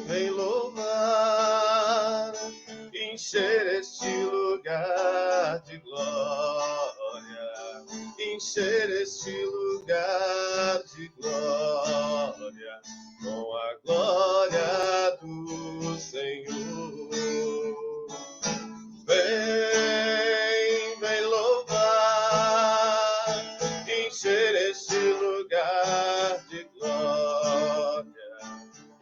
Vem louvar, encher este lugar de glória, encher este lugar de glória, com a glória do Senhor. Vem louvar, encher este lugar de glória,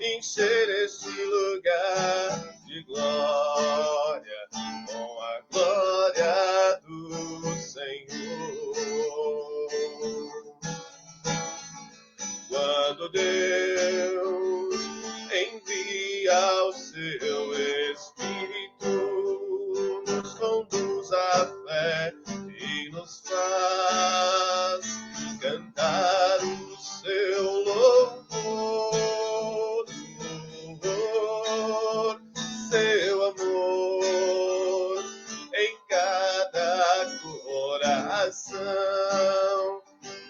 encher este lugar de glória, com a glória do Senhor. Quando Deus envia o seu Espírito, nos conduz à fé e nos faz cantar o seu louvor, seu amor em cada coração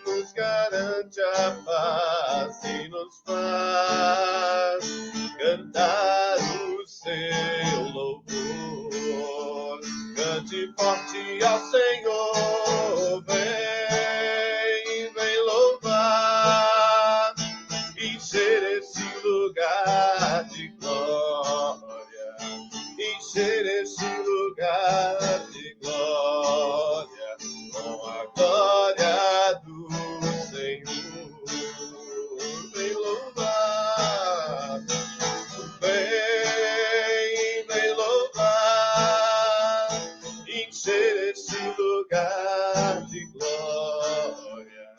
nos garante a paz e nos faz cantar o seu louvor. Cante forte ao Senhor, vem louvar, encher esse lugar de glória, encher esse lugar de glória, com a glória do Senhor. Vem louvar, vem louvar, encher esse lugar de glória,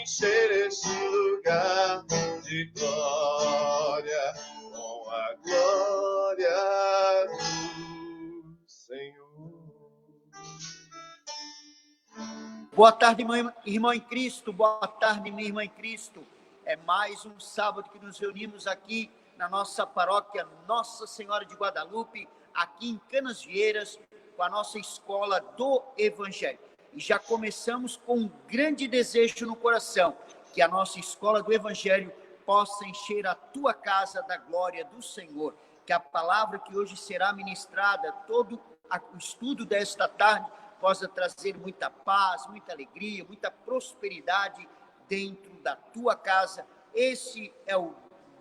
encher esse lugar de glória, com a glória do Senhor. Boa tarde, irmão em Cristo. Boa tarde, minha irmã em Cristo. É mais um sábado que nos reunimos aqui na nossa paróquia Nossa Senhora de Guadalupe, aqui em Canasvieiras, com a nossa escola do Evangelho. E já começamos com um grande desejo no coração, que a nossa escola do Evangelho possa encher a tua casa da glória do Senhor. Que a palavra que hoje será ministrada, todo o estudo desta tarde, possa trazer muita paz, muita alegria, muita prosperidade dentro da tua casa. Esse é o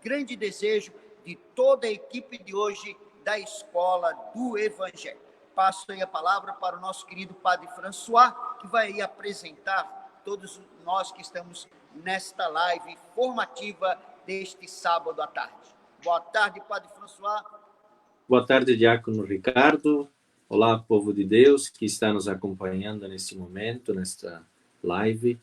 grande desejo de toda a equipe de hoje da Escola do Evangelho. Passo aí a palavra para o nosso querido Padre François, que vai aí apresentar todos nós que estamos nesta live formativa deste sábado à tarde. Boa tarde, Padre François. Boa tarde, Diácono Ricardo. Olá, povo de Deus que está nos acompanhando neste momento, nesta live,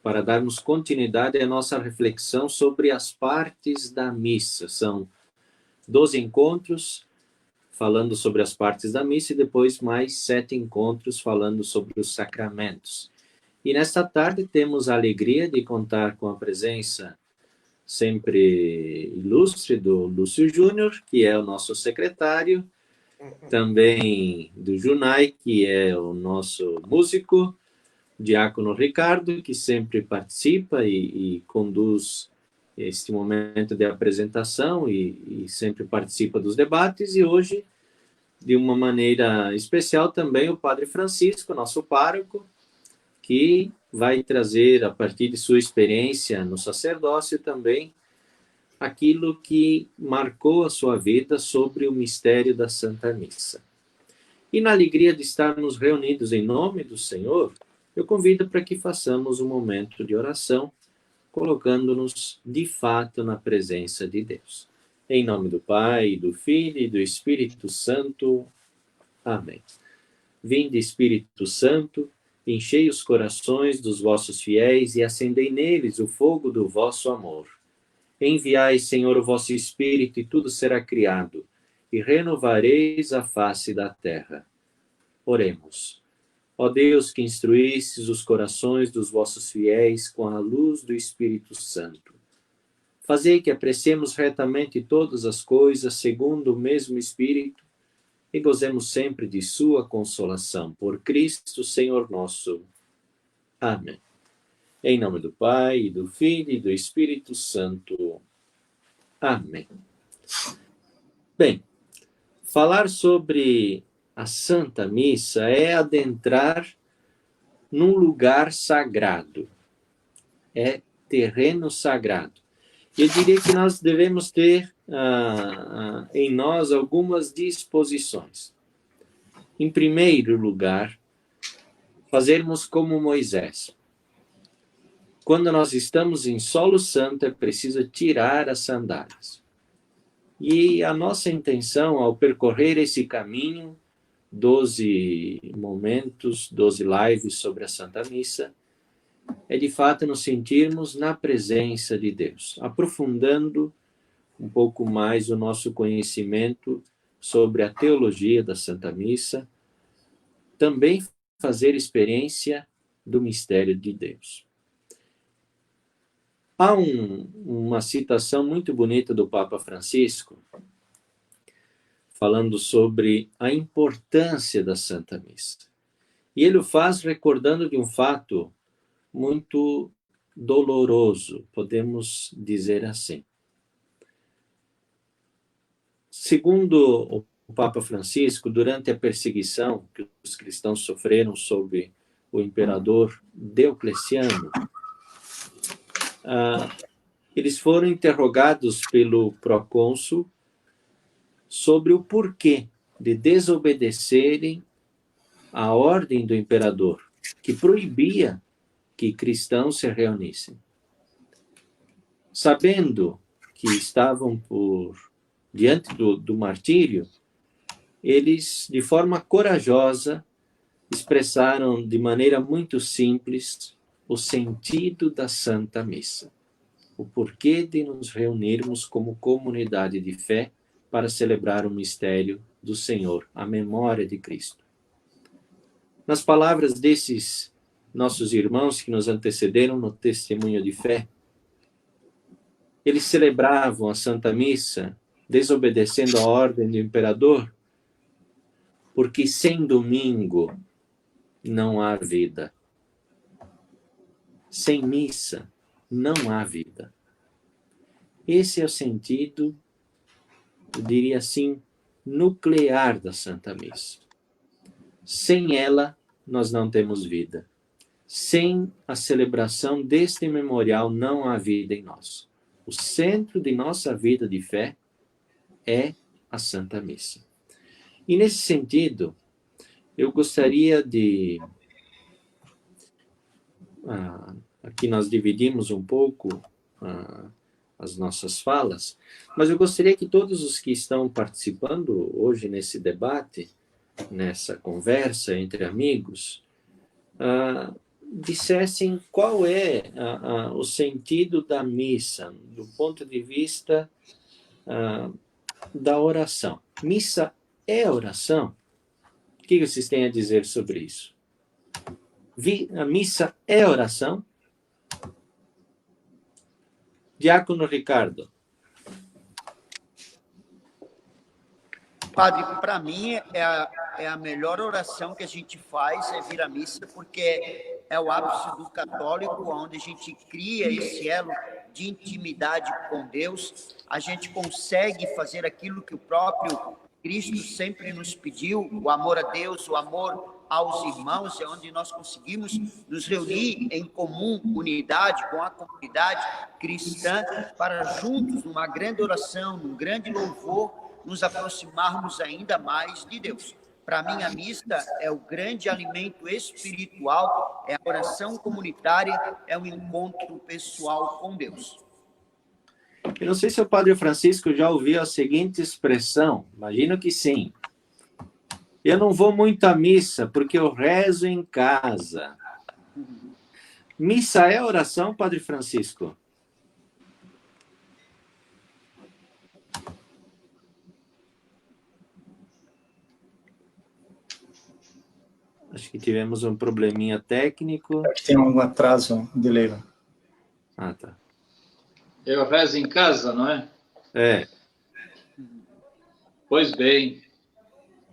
para darmos continuidade à nossa reflexão sobre as partes da missa. São 12 encontros falando sobre as partes da missa e depois mais 7 encontros falando sobre os sacramentos. E nesta tarde temos a alegria de contar com a presença sempre ilustre do Lúcio Júnior, que é o nosso secretário, também do Junai, que é o nosso músico, Diácono Ricardo, que sempre participa e conduz este momento de apresentação e sempre participa dos debates, e hoje, de uma maneira especial, também o Padre Francisco, nosso pároco, que vai trazer, a partir de sua experiência no sacerdócio, também aquilo que marcou a sua vida sobre o mistério da Santa Missa. E na alegria de estarmos reunidos em nome do Senhor, eu convido para que façamos um momento de oração, colocando-nos de fato na presença de Deus. Em nome do Pai, do Filho e do Espírito Santo. Amém. Vinde, Espírito Santo, enchei os corações dos vossos fiéis e acendei neles o fogo do vosso amor. Enviai, Senhor, o vosso Espírito, e tudo será criado, e renovareis a face da terra. Oremos. Ó Deus, que instruístes os corações dos vossos fiéis com a luz do Espírito Santo, fazei que apreciemos retamente todas as coisas segundo o mesmo Espírito e gozemos sempre de sua consolação. Por Cristo, Senhor nosso. Amém. Em nome do Pai, e do Filho e do Espírito Santo. Amém. Bem, falar sobre a Santa Missa é adentrar num lugar sagrado. É terreno sagrado. Eu diria que nós devemos ter em nós algumas disposições. Em primeiro lugar, fazermos como Moisés. Quando nós estamos em solo santo, é preciso tirar as sandálias. E a nossa intenção, ao percorrer esse caminho, 12 momentos, 12 lives sobre a Santa Missa, é de fato nos sentirmos na presença de Deus, aprofundando um pouco mais o nosso conhecimento sobre a teologia da Santa Missa, também fazer experiência do mistério de Deus. Há uma citação muito bonita do Papa Francisco, falando sobre a importância da Santa Missa. E ele o faz recordando de um fato muito doloroso, podemos dizer assim. Segundo o Papa Francisco, durante a perseguição que os cristãos sofreram sob o imperador Diocleciano, eles foram interrogados pelo procônsul sobre o porquê de desobedecerem à ordem do imperador, que proibia que cristãos se reunissem. Sabendo que estavam diante do martírio, eles, de forma corajosa, expressaram de maneira muito simples o sentido da Santa Missa, o porquê de nos reunirmos como comunidade de fé para celebrar o mistério do Senhor, a memória de Cristo. Nas palavras desses nossos irmãos que nos antecederam no testemunho de fé, eles celebravam a Santa Missa desobedecendo a ordem do imperador, porque sem domingo não há vida. Sem missa não há vida. Esse é o sentido, eu diria assim, nuclear da Santa Missa. Sem ela, nós não temos vida. Sem a celebração deste memorial, não há vida em nós. O centro de nossa vida de fé é a Santa Missa. E nesse sentido, eu gostaria de... aqui nós dividimos um pouco as nossas falas, mas eu gostaria que todos os que estão participando hoje nesse debate, nessa conversa entre amigos, dissessem qual é o sentido da missa, do ponto de vista da oração. Missa é oração? O que vocês têm a dizer sobre isso? A missa é oração? Diácono Ricardo. Padre, para mim é a melhor oração que a gente faz é vir à missa, porque é o ápice do católico, onde a gente cria esse elo de intimidade com Deus, a gente consegue fazer aquilo que o próprio Cristo sempre nos pediu, o amor a Deus, o amor aos irmãos, é onde nós conseguimos nos reunir em comum unidade com a comunidade cristã para juntos, numa grande oração, num grande louvor, nos aproximarmos ainda mais de Deus. Para mim, a missa é o grande alimento espiritual, é a oração comunitária, é o encontro pessoal com Deus. Eu não sei se o Padre Francisco já ouviu a seguinte expressão, imagino que sim. Eu não vou muito à missa porque eu rezo em casa. Missa é oração, Padre Francisco? Acho que tivemos um probleminha técnico. Acho que tem algum atraso de delay. Ah, tá. Eu rezo em casa, não é? É. Pois bem.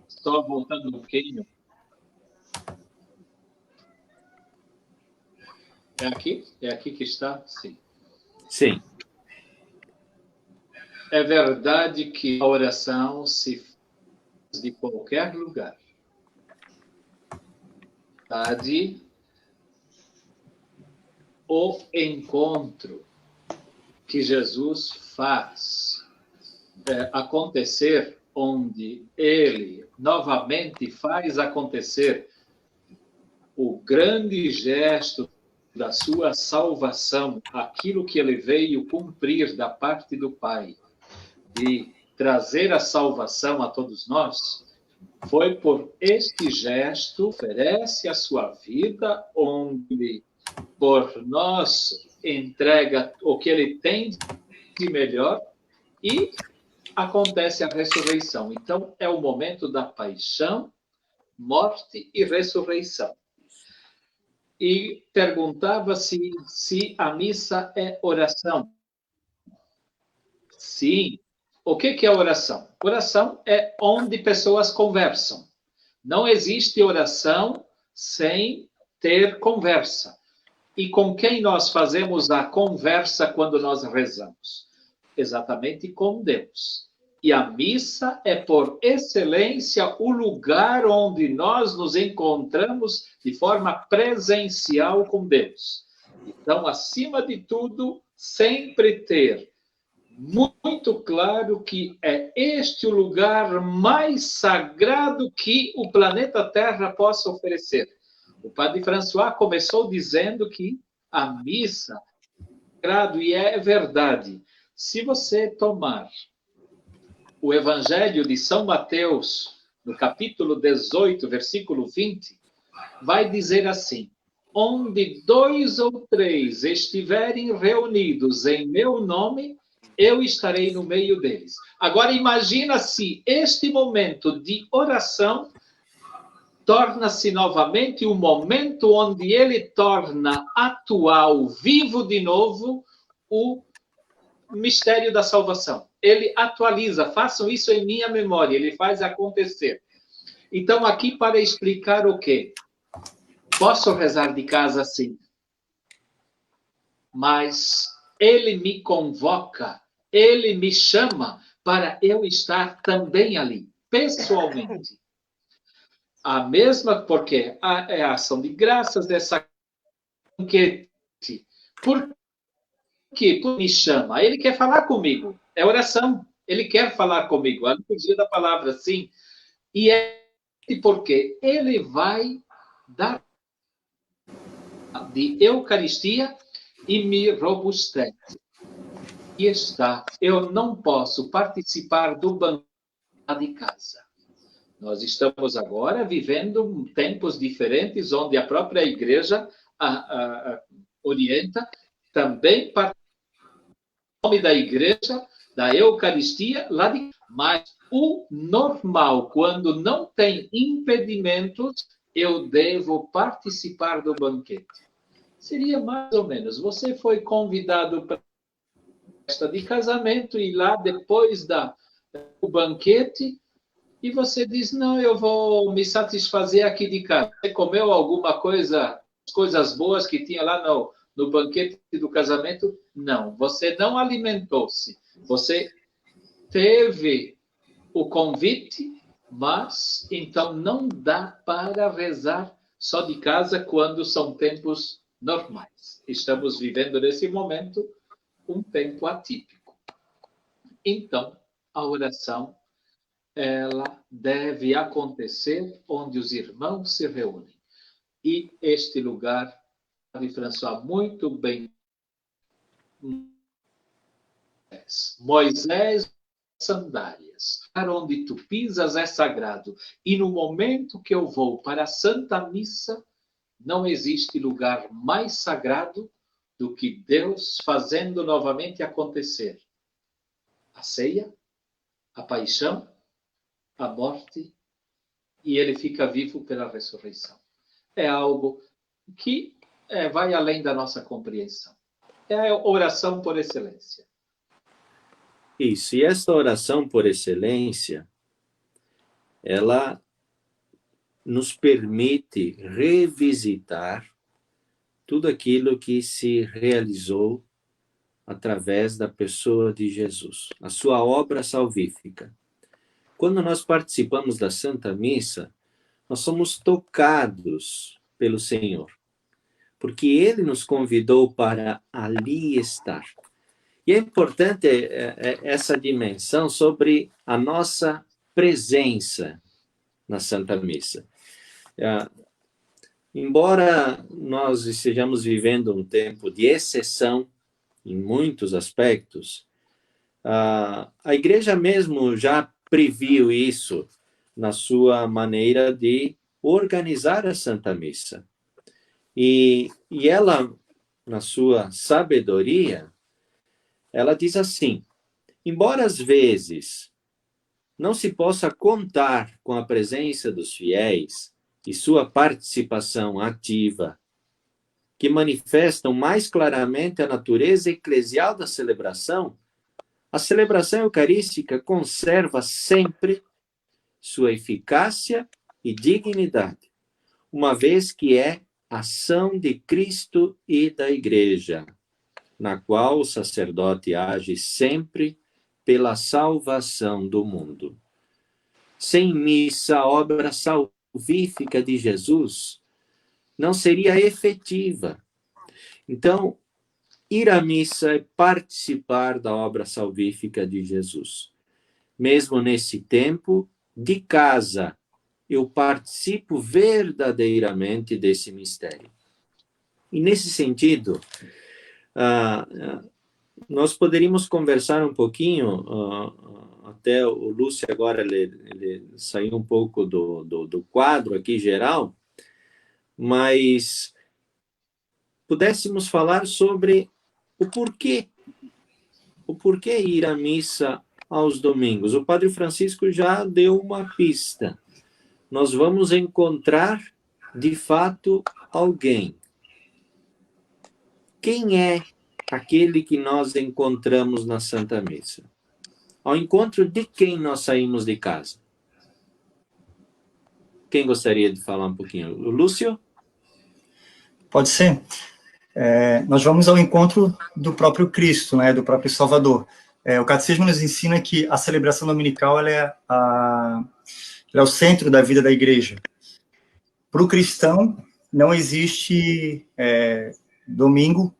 Só voltando um pouquinho. É aqui? É aqui que está? Sim. Sim. É verdade que a oração se faz de qualquer lugar. Verdade, o encontro que Jesus faz acontecer, onde ele novamente faz acontecer o grande gesto da sua salvação, aquilo que ele veio cumprir da parte do Pai, de trazer a salvação a todos nós, foi por este gesto, oferece a sua vida, onde por nós entrega o que ele tem de melhor e acontece a ressurreição. Então, é o momento da paixão, morte e ressurreição. E perguntava se a missa é oração. Sim. O que é oração? Oração é onde pessoas conversam. Não existe oração sem ter conversa. E com quem nós fazemos a conversa quando nós rezamos? Exatamente com Deus. E a missa é, por excelência, o lugar onde nós nos encontramos de forma presencial com Deus. Então, acima de tudo, sempre ter muito claro que é este o lugar mais sagrado que o planeta Terra possa oferecer. O padre François começou dizendo que a missa é sagrado, e é verdade. Se você tomar o Evangelho de São Mateus, no capítulo 18, versículo 20, vai dizer assim: onde 2 ou 3 estiverem reunidos em meu nome, eu estarei no meio deles. Agora, imagina se este momento de oração torna-se novamente o momento onde ele torna atual, vivo de novo, o mistério da salvação. Ele atualiza, façam isso em minha memória, ele faz acontecer. Então, aqui para explicar o quê? Posso rezar de casa, sim. Mas ele me convoca, ele me chama para eu estar também ali, pessoalmente. A mesma, porque é a ação de graças dessa banquete. Por quê? Porque me chama. Ele quer falar comigo. É oração. Ele quer falar comigo. A liturgia da palavra, sim. E é porque ele vai dar de Eucaristia e me robustece. E está. Eu não posso participar do banquete de casa. Nós estamos agora vivendo tempos diferentes, onde a própria igreja orienta também para o nome da igreja, da Eucaristia, lá de... Mas o normal, quando não tem impedimentos, eu devo participar do banquete. Seria mais ou menos, você foi convidado para a festa de casamento e lá depois do banquete, e você diz, não, eu vou me satisfazer aqui de casa. Você comeu alguma coisa, coisas boas que tinha lá no banquete do casamento? Não, você não alimentou-se. Você teve o convite, mas então não dá para rezar só de casa quando são tempos normais. Estamos vivendo nesse momento um tempo atípico. Então, a oração ela deve acontecer onde os irmãos se reúnem. E este lugar, Padre François muito bem, Moisés sandálias, para onde tu pisas é sagrado. E no momento que eu vou para a Santa Missa, não existe lugar mais sagrado do que Deus fazendo novamente acontecer a ceia, a paixão, a morte, e ele fica vivo pela ressurreição. É algo que vai além da nossa compreensão. É a oração por excelência. Isso, e essa oração por excelência, ela nos permite revisitar tudo aquilo que se realizou através da pessoa de Jesus, a sua obra salvífica. Quando nós participamos da Santa Missa, nós somos tocados pelo Senhor, porque Ele nos convidou para ali estar. E é importante essa dimensão sobre a nossa presença na Santa Missa. Embora nós estejamos vivendo um tempo de exceção em muitos aspectos, a Igreja mesmo já previu isso na sua maneira de organizar a Santa Missa. E ela, na sua sabedoria, ela diz assim: embora às vezes não se possa contar com a presença dos fiéis e sua participação ativa, que manifestam mais claramente a natureza eclesial da celebração, a celebração eucarística conserva sempre sua eficácia e dignidade, uma vez que é ação de Cristo e da Igreja, na qual o sacerdote age sempre pela salvação do mundo. Sem missa, a obra salvífica de Jesus não seria efetiva. Então, ir à missa é participar da obra salvífica de Jesus. Mesmo nesse tempo, de casa, eu participo verdadeiramente desse mistério. E nesse sentido, nós poderíamos conversar um pouquinho, até o Lúcio agora ele saiu um pouco do quadro aqui geral, mas pudéssemos falar sobre o porquê ir à missa aos domingos. O Padre Francisco já deu uma pista. Nós vamos encontrar, de fato, alguém. Quem é aquele que nós encontramos na Santa Missa? Ao encontro de quem nós saímos de casa? Quem gostaria de falar um pouquinho? O Lúcio? Pode ser. Nós vamos ao encontro do próprio Cristo, né, do próprio Salvador. O Catecismo nos ensina que a celebração dominical ela é o centro da vida da Igreja. Para o cristão, não existe domingo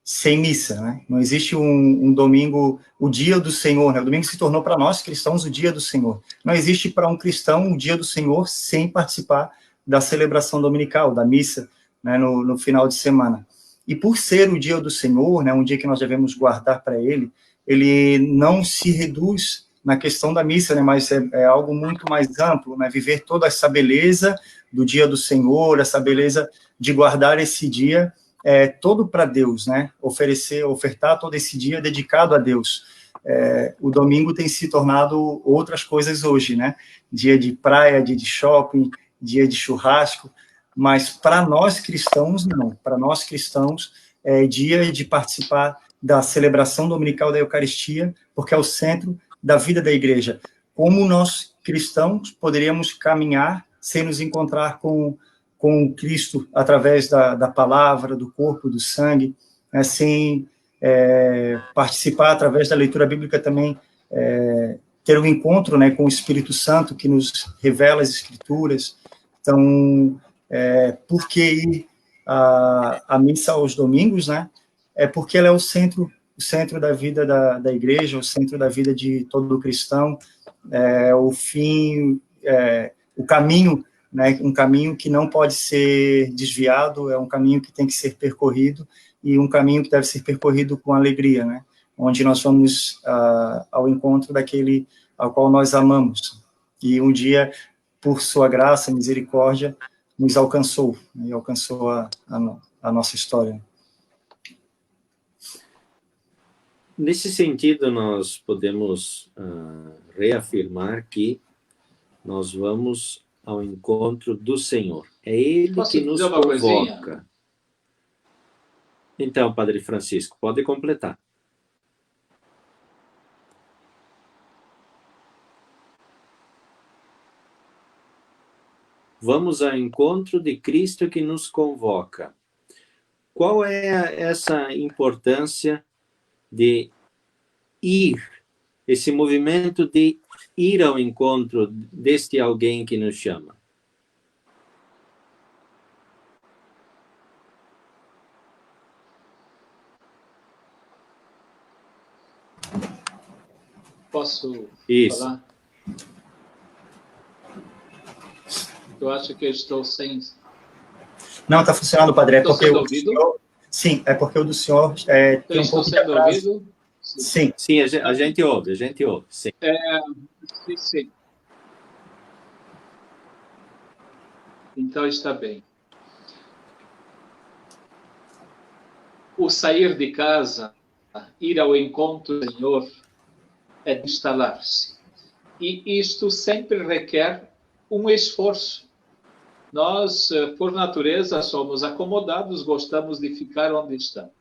sem missa, né? Não existe um domingo, o dia do Senhor, né? O domingo se tornou para nós cristãos o dia do Senhor. Não existe para um cristão o dia do Senhor sem participar da celebração dominical, da missa, né, no final de semana. E por ser o dia do Senhor, né, um dia que nós devemos guardar para Ele não se reduz na questão da missa, né, mas é algo muito mais amplo, né, viver toda essa beleza do dia do Senhor, essa beleza de guardar esse dia todo para Deus, né, ofertar todo esse dia dedicado a Deus. O domingo tem se tornado outras coisas hoje, né, dia de praia, dia de shopping, dia de churrasco, mas para nós cristãos, não. Para nós cristãos, é dia de participar da celebração dominical da Eucaristia, porque é o centro da vida da Igreja. Como nós cristãos poderíamos caminhar sem nos encontrar com Cristo através da palavra, do corpo, do sangue, né, sem participar através da leitura bíblica também, ter um encontro, né, com o Espírito Santo que nos revela as Escrituras. Então, por que ir à missa aos domingos, né? É porque ela é o centro da vida da Igreja, o centro da vida de todo cristão, o fim, o caminho, né? Um caminho que não pode ser desviado, é um caminho que tem que ser percorrido, e um caminho que deve ser percorrido com alegria, né? Onde nós vamos ao encontro daquele ao qual nós amamos. E um dia, por sua graça, misericórdia, nos alcançou, e alcançou a nossa história. Nesse sentido, nós podemos reafirmar que nós vamos ao encontro do Senhor. É Ele que nos convoca. Então, Padre Francisco, pode completar. Vamos ao encontro de Cristo que nos convoca. Qual é essa importância de ir, esse movimento de ir ao encontro deste alguém que nos chama. Posso Isso. falar? Eu acho que eu estou sem... Não, está funcionando, Padre. É Estou porque sendo o ouvido? senhor... Sim, é porque o do senhor Eu tem um estou pouco de sendo atraso. ouvido? Sim. Sim, a gente ouve, sim. Sim, sim. Então está bem. O sair de casa, ir ao encontro do Senhor, é instalar-se. E isto sempre requer um esforço. Nós, por natureza, somos acomodados, gostamos de ficar onde estamos.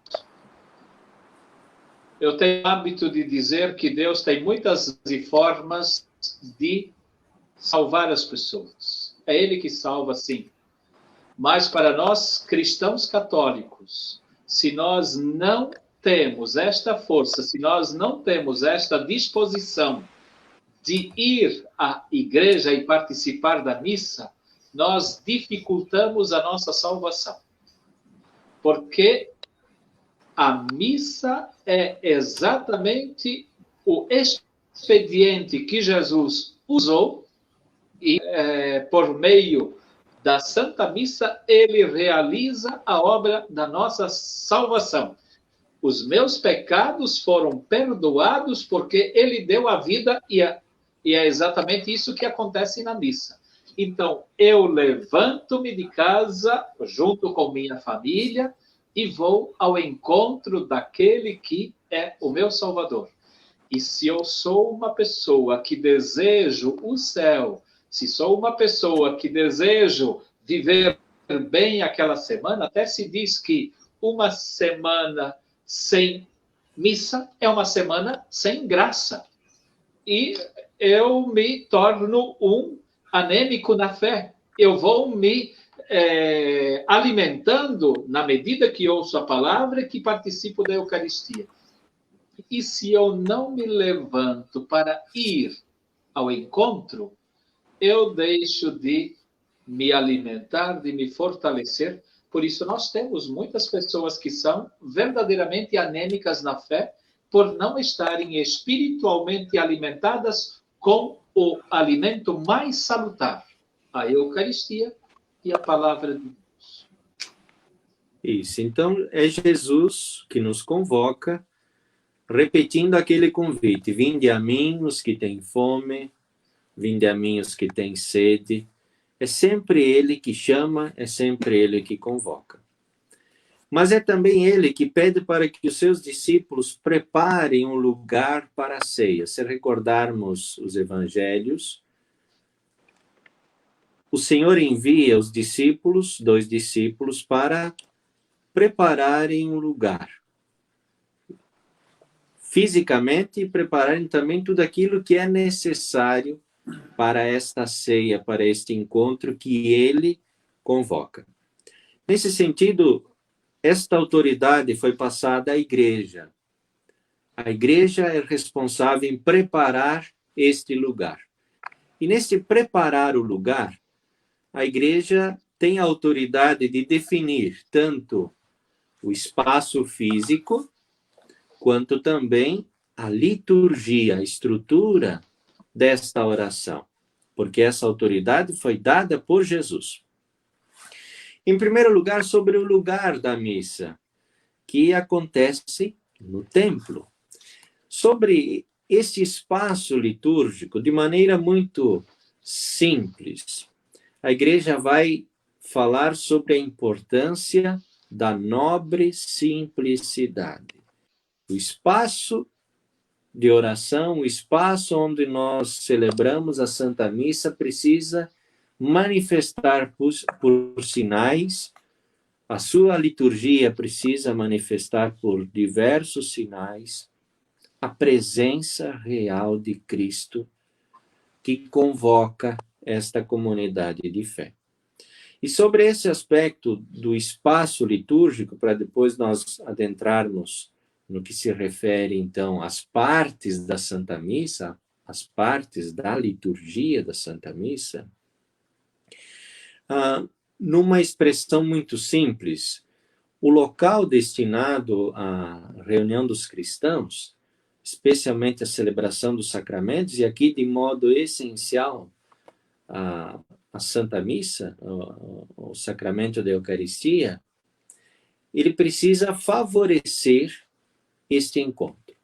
Eu tenho o hábito de dizer que Deus tem muitas formas de salvar as pessoas. É Ele que salva, sim. Mas para nós, cristãos católicos, se nós não temos esta força, se nós não temos esta disposição de ir à igreja e participar da missa, nós dificultamos a nossa salvação. Porque a missa é exatamente o expediente que Jesus usou e, por meio da Santa Missa, ele realiza a obra da nossa salvação. Os meus pecados foram perdoados porque ele deu a vida e é exatamente isso que acontece na missa. Então, eu levanto-me de casa junto com minha família e vou ao encontro daquele que é o meu Salvador. E se eu sou uma pessoa que desejo o céu, se sou uma pessoa que desejo viver bem aquela semana, até se diz que uma semana sem missa é uma semana sem graça. E eu me torno um anêmico na fé. Eu vou me alimentando na medida que ouço a palavra e que participo da Eucaristia. E se eu não me levanto para ir ao encontro, eu deixo de me alimentar, de me fortalecer. Por isso, nós temos muitas pessoas que são verdadeiramente anêmicas na fé, por não estarem espiritualmente alimentadas com o alimento mais salutar, a Eucaristia e a Palavra de Deus. Isso. Então, é Jesus que nos convoca, repetindo aquele convite: vinde a mim os que têm fome, vinde a mim os que têm sede. É sempre Ele que chama, é sempre Ele que convoca. Mas é também Ele que pede para que os seus discípulos preparem um lugar para a ceia. Se recordarmos os evangelhos, o Senhor envia os discípulos, 2 discípulos, para prepararem um lugar. Fisicamente, e prepararem também tudo aquilo que é necessário para esta ceia, para este encontro que Ele convoca. Nesse sentido, esta autoridade foi passada à igreja. A igreja é responsável em preparar este lugar. E nesse preparar o lugar, a igreja tem a autoridade de definir tanto o espaço físico, quanto também a liturgia, a estrutura desta oração, porque essa autoridade foi dada por Jesus. Em primeiro lugar, sobre o lugar da missa, que acontece no templo. Sobre este espaço litúrgico, de maneira muito simples, a igreja vai falar sobre a importância da nobre simplicidade. O espaço de oração, o espaço onde nós celebramos a Santa Missa precisa manifestar por sinais, a sua liturgia precisa manifestar por diversos sinais a presença real de Cristo que convoca esta comunidade de fé. E sobre esse aspecto do espaço litúrgico, para depois nós adentrarmos no que se refere, então, às partes da Santa Missa, as partes da liturgia da Santa Missa, numa expressão muito simples, o local destinado à reunião dos cristãos, especialmente a celebração dos sacramentos, e aqui de modo essencial a Santa Missa, o sacramento da Eucaristia, ele precisa favorecer este encontro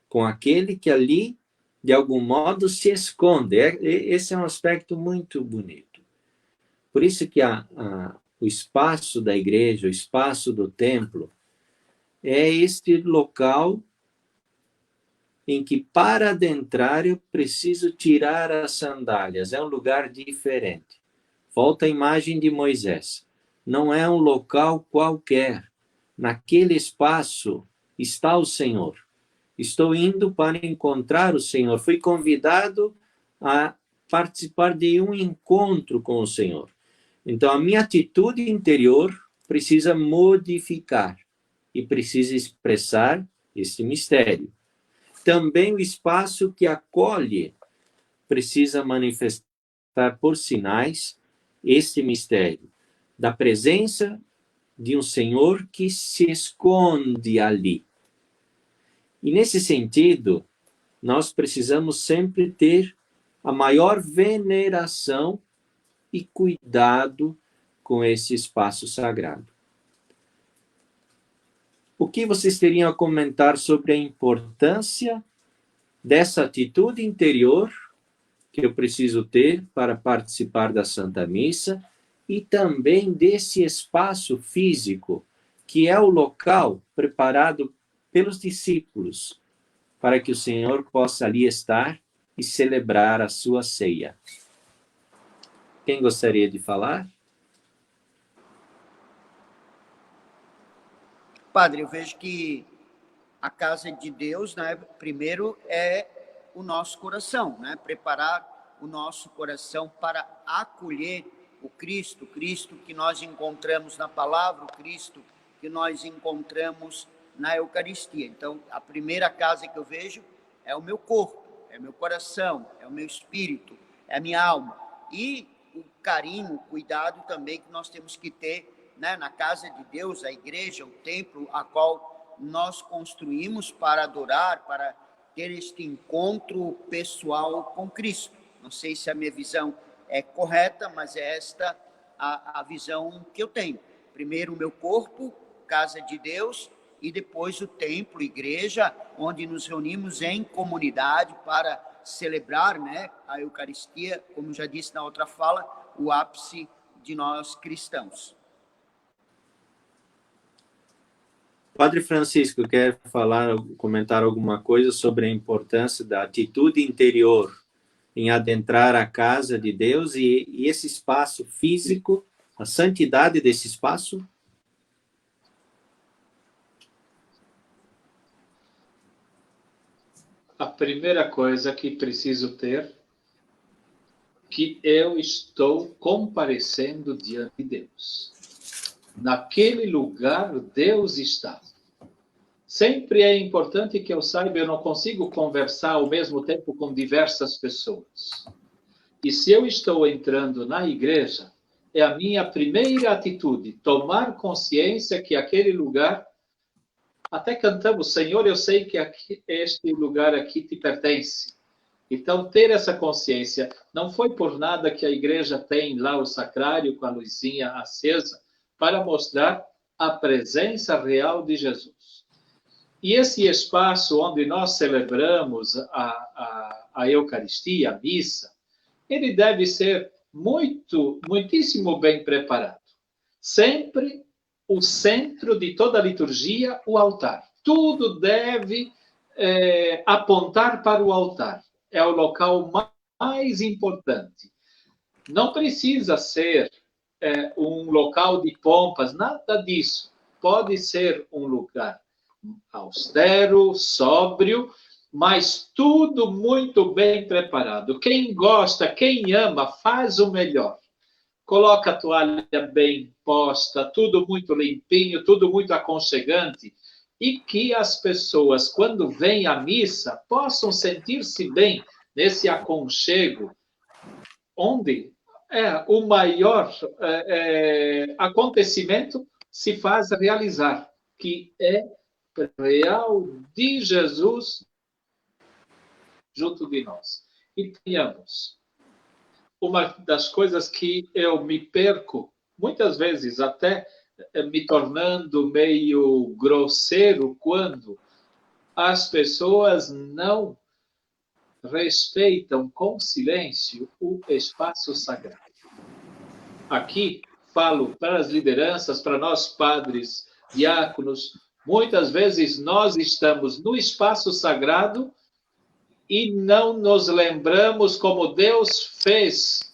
com aquele que ali, de algum modo, se esconde. Esse é um aspecto muito bonito. Por isso que o espaço da igreja, o espaço do templo, é este local em que, para adentrar, eu preciso tirar as sandálias. É um lugar diferente. Volta a imagem de Moisés. Não é um local qualquer. Naquele espaço está o Senhor. Estou indo para encontrar o Senhor. Fui convidado a participar de um encontro com o Senhor. Então, a minha atitude interior precisa modificar e precisa expressar esse mistério. Também o espaço que acolhe precisa manifestar por sinais esse mistério da presença de um Senhor que se esconde ali. E nesse sentido, nós precisamos sempre ter a maior veneração e cuidado com esse espaço sagrado. O que vocês teriam a comentar sobre a importância dessa atitude interior que eu preciso ter para participar da Santa Missa e também desse espaço físico, que é o local preparado pelos discípulos para que o Senhor possa ali estar e celebrar a sua ceia? Quem gostaria de falar? Padre, eu vejo que a casa de Deus, né, primeiro é o nosso coração, né? Preparar o nosso coração para acolher o Cristo que nós encontramos na palavra, o Cristo que nós encontramos na Eucaristia. Então, a primeira casa que eu vejo é o meu corpo, é o meu coração, é o meu espírito, é a minha alma. E o carinho, o cuidado também que nós temos que ter, né, na casa de Deus, a igreja, o templo, a qual nós construímos para adorar, para ter este encontro pessoal com Cristo. Não sei se a minha visão é correta, mas é esta a visão que eu tenho. Primeiro o meu corpo, casa de Deus, e depois o templo, igreja, onde nos reunimos em comunidade para celebrar, né, a Eucaristia, como já disse na outra fala, o ápice de nós cristãos. Padre Francisco, quer comentar alguma coisa sobre a importância da atitude interior em adentrar a casa de Deus e esse espaço físico, a santidade desse espaço? A primeira coisa que preciso ter, que eu estou comparecendo diante de Deus. Naquele lugar, Deus está. Sempre é importante que eu saiba, eu não consigo conversar ao mesmo tempo com diversas pessoas. E se eu estou entrando na igreja, é a minha primeira atitude, tomar consciência que aquele lugar, até cantamos, Senhor, eu sei que este lugar aqui te pertence. Então, ter essa consciência, não foi por nada que a igreja tem lá o sacrário com a luzinha acesa, para mostrar a presença real de Jesus. E esse espaço onde nós celebramos a Eucaristia, a missa, ele deve ser muitíssimo bem preparado. Sempre o centro de toda a liturgia, o altar. Tudo deve apontar para o altar. É o local mais importante. Não precisa ser um local de pompas, nada disso. Pode ser um lugar austero, sóbrio, mas tudo muito bem preparado. Quem gosta, quem ama, faz o melhor. Coloca a toalha bem posta, tudo muito limpinho, tudo muito aconchegante. e que as pessoas, quando vêm à missa, possam sentir-se bem nesse aconchego, onde o maior acontecimento se faz realizar, que é real de Jesus junto de nós. E tenhamos uma das coisas que eu me perco, muitas vezes até me tornando meio grosseiro, quando as pessoas não respeitam com silêncio o espaço sagrado. Aqui falo para as lideranças, para nós padres, diáconos, muitas vezes nós estamos no espaço sagrado e não nos lembramos como Deus fez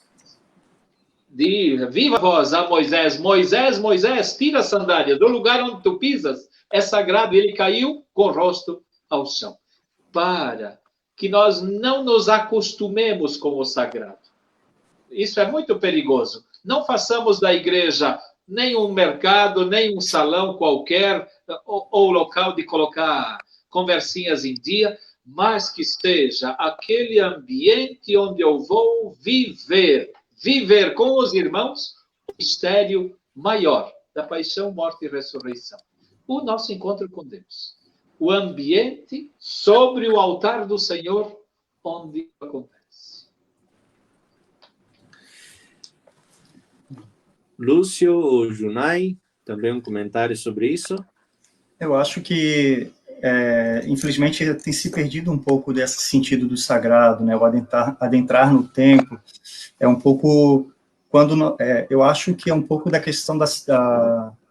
de viva voz a Moisés: Moisés, Moisés, tira a sandália do lugar onde tu pisas, é sagrado. Ele caiu com o rosto ao chão. Para que nós não nos acostumemos com o sagrado. Isso é muito perigoso. Não façamos da igreja nem um mercado, nem um salão qualquer, ou local de colocar conversinhas em dia, mas que seja aquele ambiente onde eu vou viver com os irmãos o mistério maior da paixão, morte e ressurreição. O nosso encontro com Deus. O ambiente sobre o altar do Senhor, onde acontece. Lúcio ou Junai, também um comentário sobre isso? Eu acho que, infelizmente, tem se perdido um pouco desse sentido do sagrado, né? O adentrar no templo é um pouco, eu acho que é um pouco da questão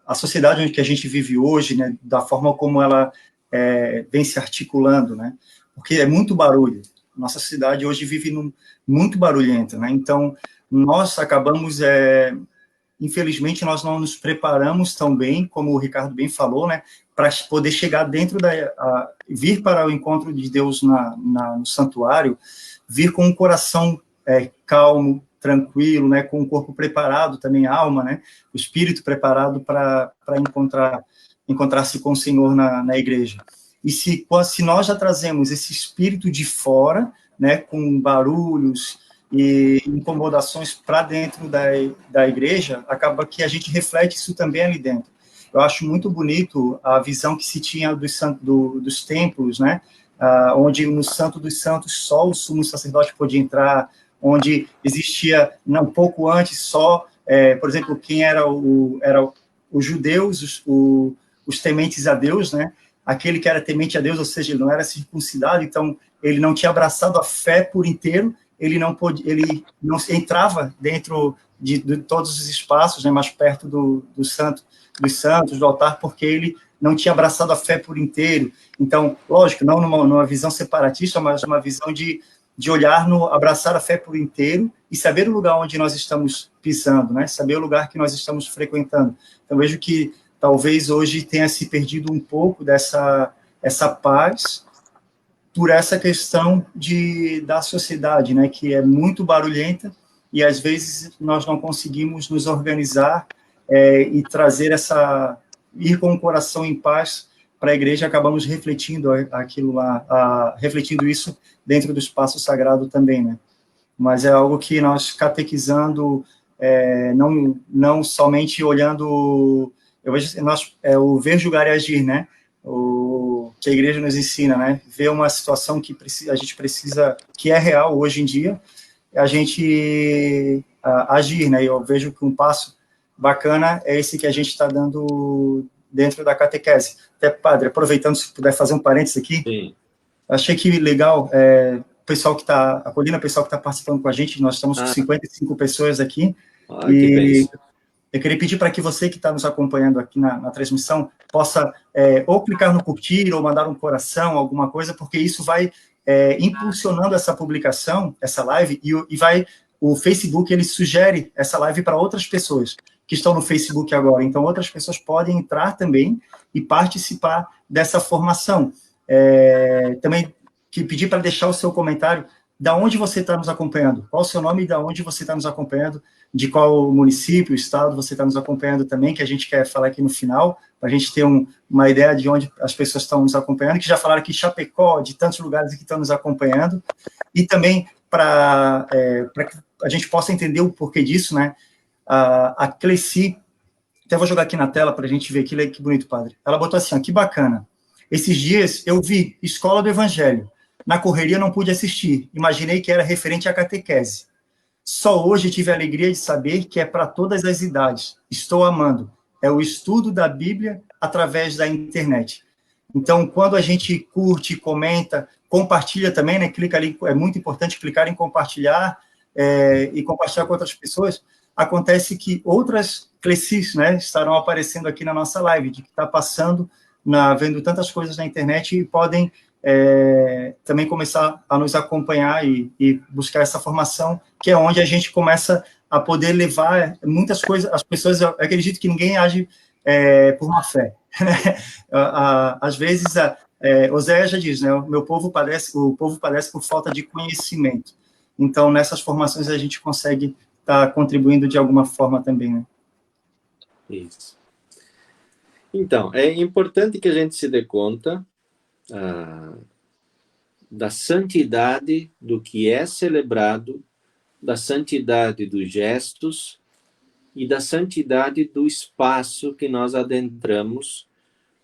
a sociedade onde que a gente vive hoje, né? Da forma como ela vem se articulando, né? Porque é muito barulho. Nossa cidade hoje vive muito barulhenta, né? Então, nós acabamos, infelizmente, nós não nos preparamos tão bem, como o Ricardo bem falou, né? Para poder chegar vir para o encontro de Deus no santuário, vir com um coração calmo, tranquilo, né? Com o corpo preparado, também a alma, né? O espírito preparado para encontrar-se com o Senhor na igreja. E se nós já trazemos esse espírito de fora, né, com barulhos e incomodações para dentro da igreja, acaba que a gente reflete isso também ali dentro. Eu acho muito bonito a visão que se tinha dos templos, né, onde no Santo dos Santos só o sumo sacerdote podia entrar, onde existia, um pouco antes, só, por exemplo, quem era os judeus, os tementes a Deus, né? Aquele que era temente a Deus, ou seja, ele não era circuncidado, então ele não tinha abraçado a fé por inteiro, ele não entrava dentro de todos os espaços, né, mais perto dos santos, do altar, porque ele não tinha abraçado a fé por inteiro. Então, lógico, não numa visão separatista, mas uma visão de olhar abraçar a fé por inteiro e saber o lugar onde nós estamos pisando, né? Saber o lugar que nós estamos frequentando. Então, vejo que talvez hoje tenha se perdido um pouco essa paz por essa questão da sociedade, né? Que é muito barulhenta e, às vezes, nós não conseguimos nos organizar e trazer ir com o coração em paz para a igreja. Acabamos refletindo aquilo lá, refletindo isso dentro do espaço sagrado também, né? Mas é algo que nós, catequizando, não somente olhando, eu vejo, o ver, julgar e agir, né? Que a igreja nos ensina, né? Ver uma situação que a gente precisa, que é real hoje em dia, a gente agir, né? Eu vejo que um passo bacana é esse que a gente está dando dentro da catequese. Até, padre, aproveitando, se puder fazer um parênteses aqui, sim. Achei que legal, o pessoal que está acolhendo, o pessoal que está participando com a gente, nós estamos com 55 pessoas aqui, e eu queria pedir para que você que está nos acompanhando aqui na transmissão, possa ou clicar no curtir, ou mandar um coração, alguma coisa, porque isso vai impulsionando essa publicação, essa live, e o Facebook, ele sugere essa live para outras pessoas que estão no Facebook agora, então outras pessoas podem entrar também e participar dessa formação. Também que pedir para deixar o seu comentário, da onde você está nos acompanhando, qual o seu nome e da onde você está nos acompanhando, de qual município, estado você está nos acompanhando também, que a gente quer falar aqui no final, para a gente ter uma ideia de onde as pessoas estão nos acompanhando, que já falaram que Chapecó, de tantos lugares que estão nos acompanhando, e também para que a gente possa entender o porquê disso, né? A Cleci, até vou jogar aqui na tela para a gente ver que bonito, padre. Ela botou assim, ó, que bacana. Esses dias eu vi Escola do Evangelho. Na correria não pude assistir. Imaginei que era referente à catequese. Só hoje tive a alegria de saber que é para todas as idades. Estou amando. É o estudo da Bíblia através da internet. Então, quando a gente curte, comenta, compartilha também, né? Clica ali, é muito importante clicar em compartilhar e compartilhar com outras pessoas. Acontece que outras Clecis, né, estarão aparecendo aqui na nossa live, de que está passando, vendo tantas coisas na internet e podem também começar a nos acompanhar e buscar essa formação, que é onde a gente começa a poder levar muitas coisas. As pessoas, eu acredito que ninguém age por má fé. Às vezes, Oséia já diz, né, o povo padece por falta de conhecimento. Então, nessas formações, a gente consegue estar contribuindo de alguma forma também, né? Isso. Então, é importante que a gente se dê conta da santidade do que é celebrado, da santidade dos gestos e da santidade do espaço que nós adentramos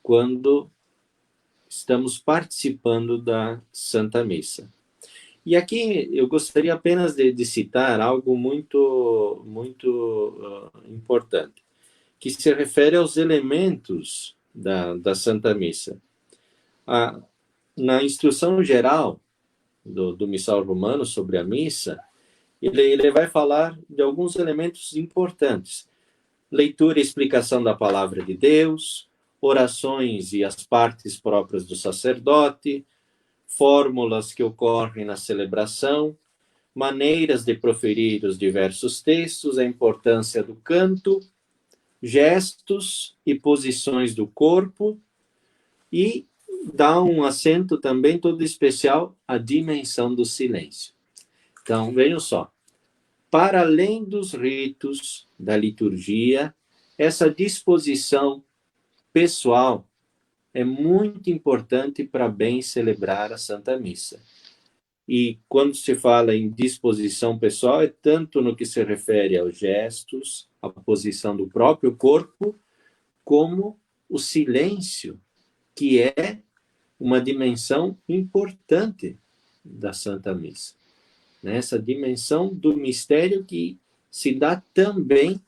quando estamos participando da Santa Missa. E aqui eu gostaria apenas de citar algo muito importante, que se refere aos elementos da Santa Missa. Na instrução geral do Missal Romano sobre a missa, ele vai falar de alguns elementos importantes. Leitura e explicação da palavra de Deus, orações e as partes próprias do sacerdote, fórmulas que ocorrem na celebração, maneiras de proferir os diversos textos, a importância do canto, gestos e posições do corpo, e dá um acento também todo especial à dimensão do silêncio. Então, vejam só, para além dos ritos da liturgia, essa disposição pessoal é muito importante para bem celebrar a Santa Missa. E quando se fala em disposição pessoal, é tanto no que se refere aos gestos, à posição do próprio corpo, como o silêncio, que é uma dimensão importante da Santa Missa. Essa dimensão do mistério que se dá também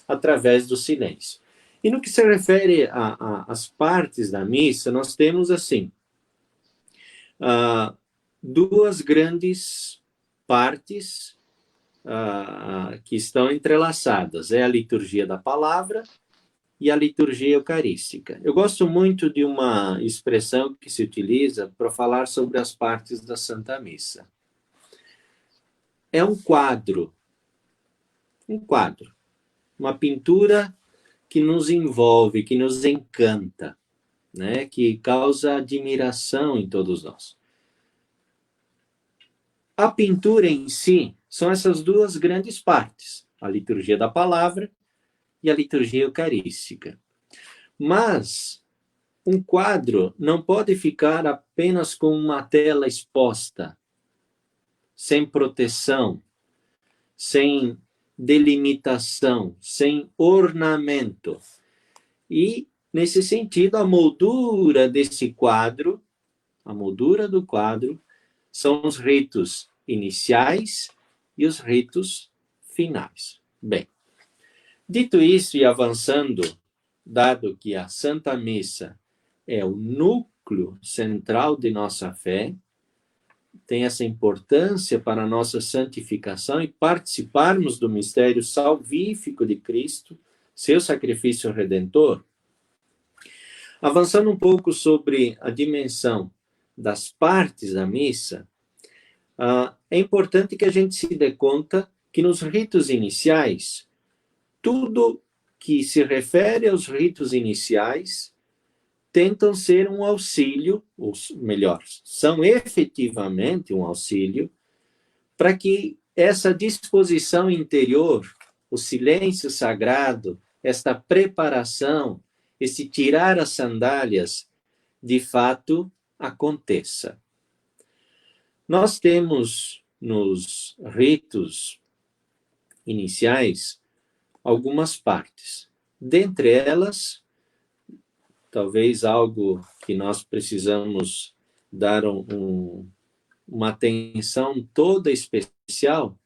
através do silêncio. E no que se refere às partes da missa, nós temos, assim, duas grandes partes que estão entrelaçadas. É a liturgia da palavra e a liturgia eucarística. Eu gosto muito de uma expressão que se utiliza para falar sobre as partes da Santa Missa. É um quadro, uma pintura que nos envolve, que nos encanta, né? Que causa admiração em todos nós. A pintura em si são essas duas grandes partes, a liturgia da palavra e a liturgia eucarística. Mas um quadro não pode ficar apenas com uma tela exposta, sem proteção, sem delimitação, sem ornamento. E, nesse sentido, a moldura desse quadro, a moldura do quadro, são os ritos iniciais e os ritos finais. Bem, dito isso e avançando, dado que a Santa Missa é o núcleo central de nossa fé, tem essa importância para a nossa santificação e participarmos do mistério salvífico de Cristo, seu sacrifício redentor. Avançando um pouco sobre a dimensão das partes da missa, é importante que a gente se dê conta que nos ritos iniciais, tudo que se refere aos ritos iniciais tentam ser um auxílio, ou melhor, são efetivamente um auxílio, para que essa disposição interior, o silêncio sagrado, esta preparação, esse tirar as sandálias, de fato, aconteça. Nós temos nos ritos iniciais algumas partes. Dentre elas, talvez algo que nós precisamos dar uma atenção toda especial,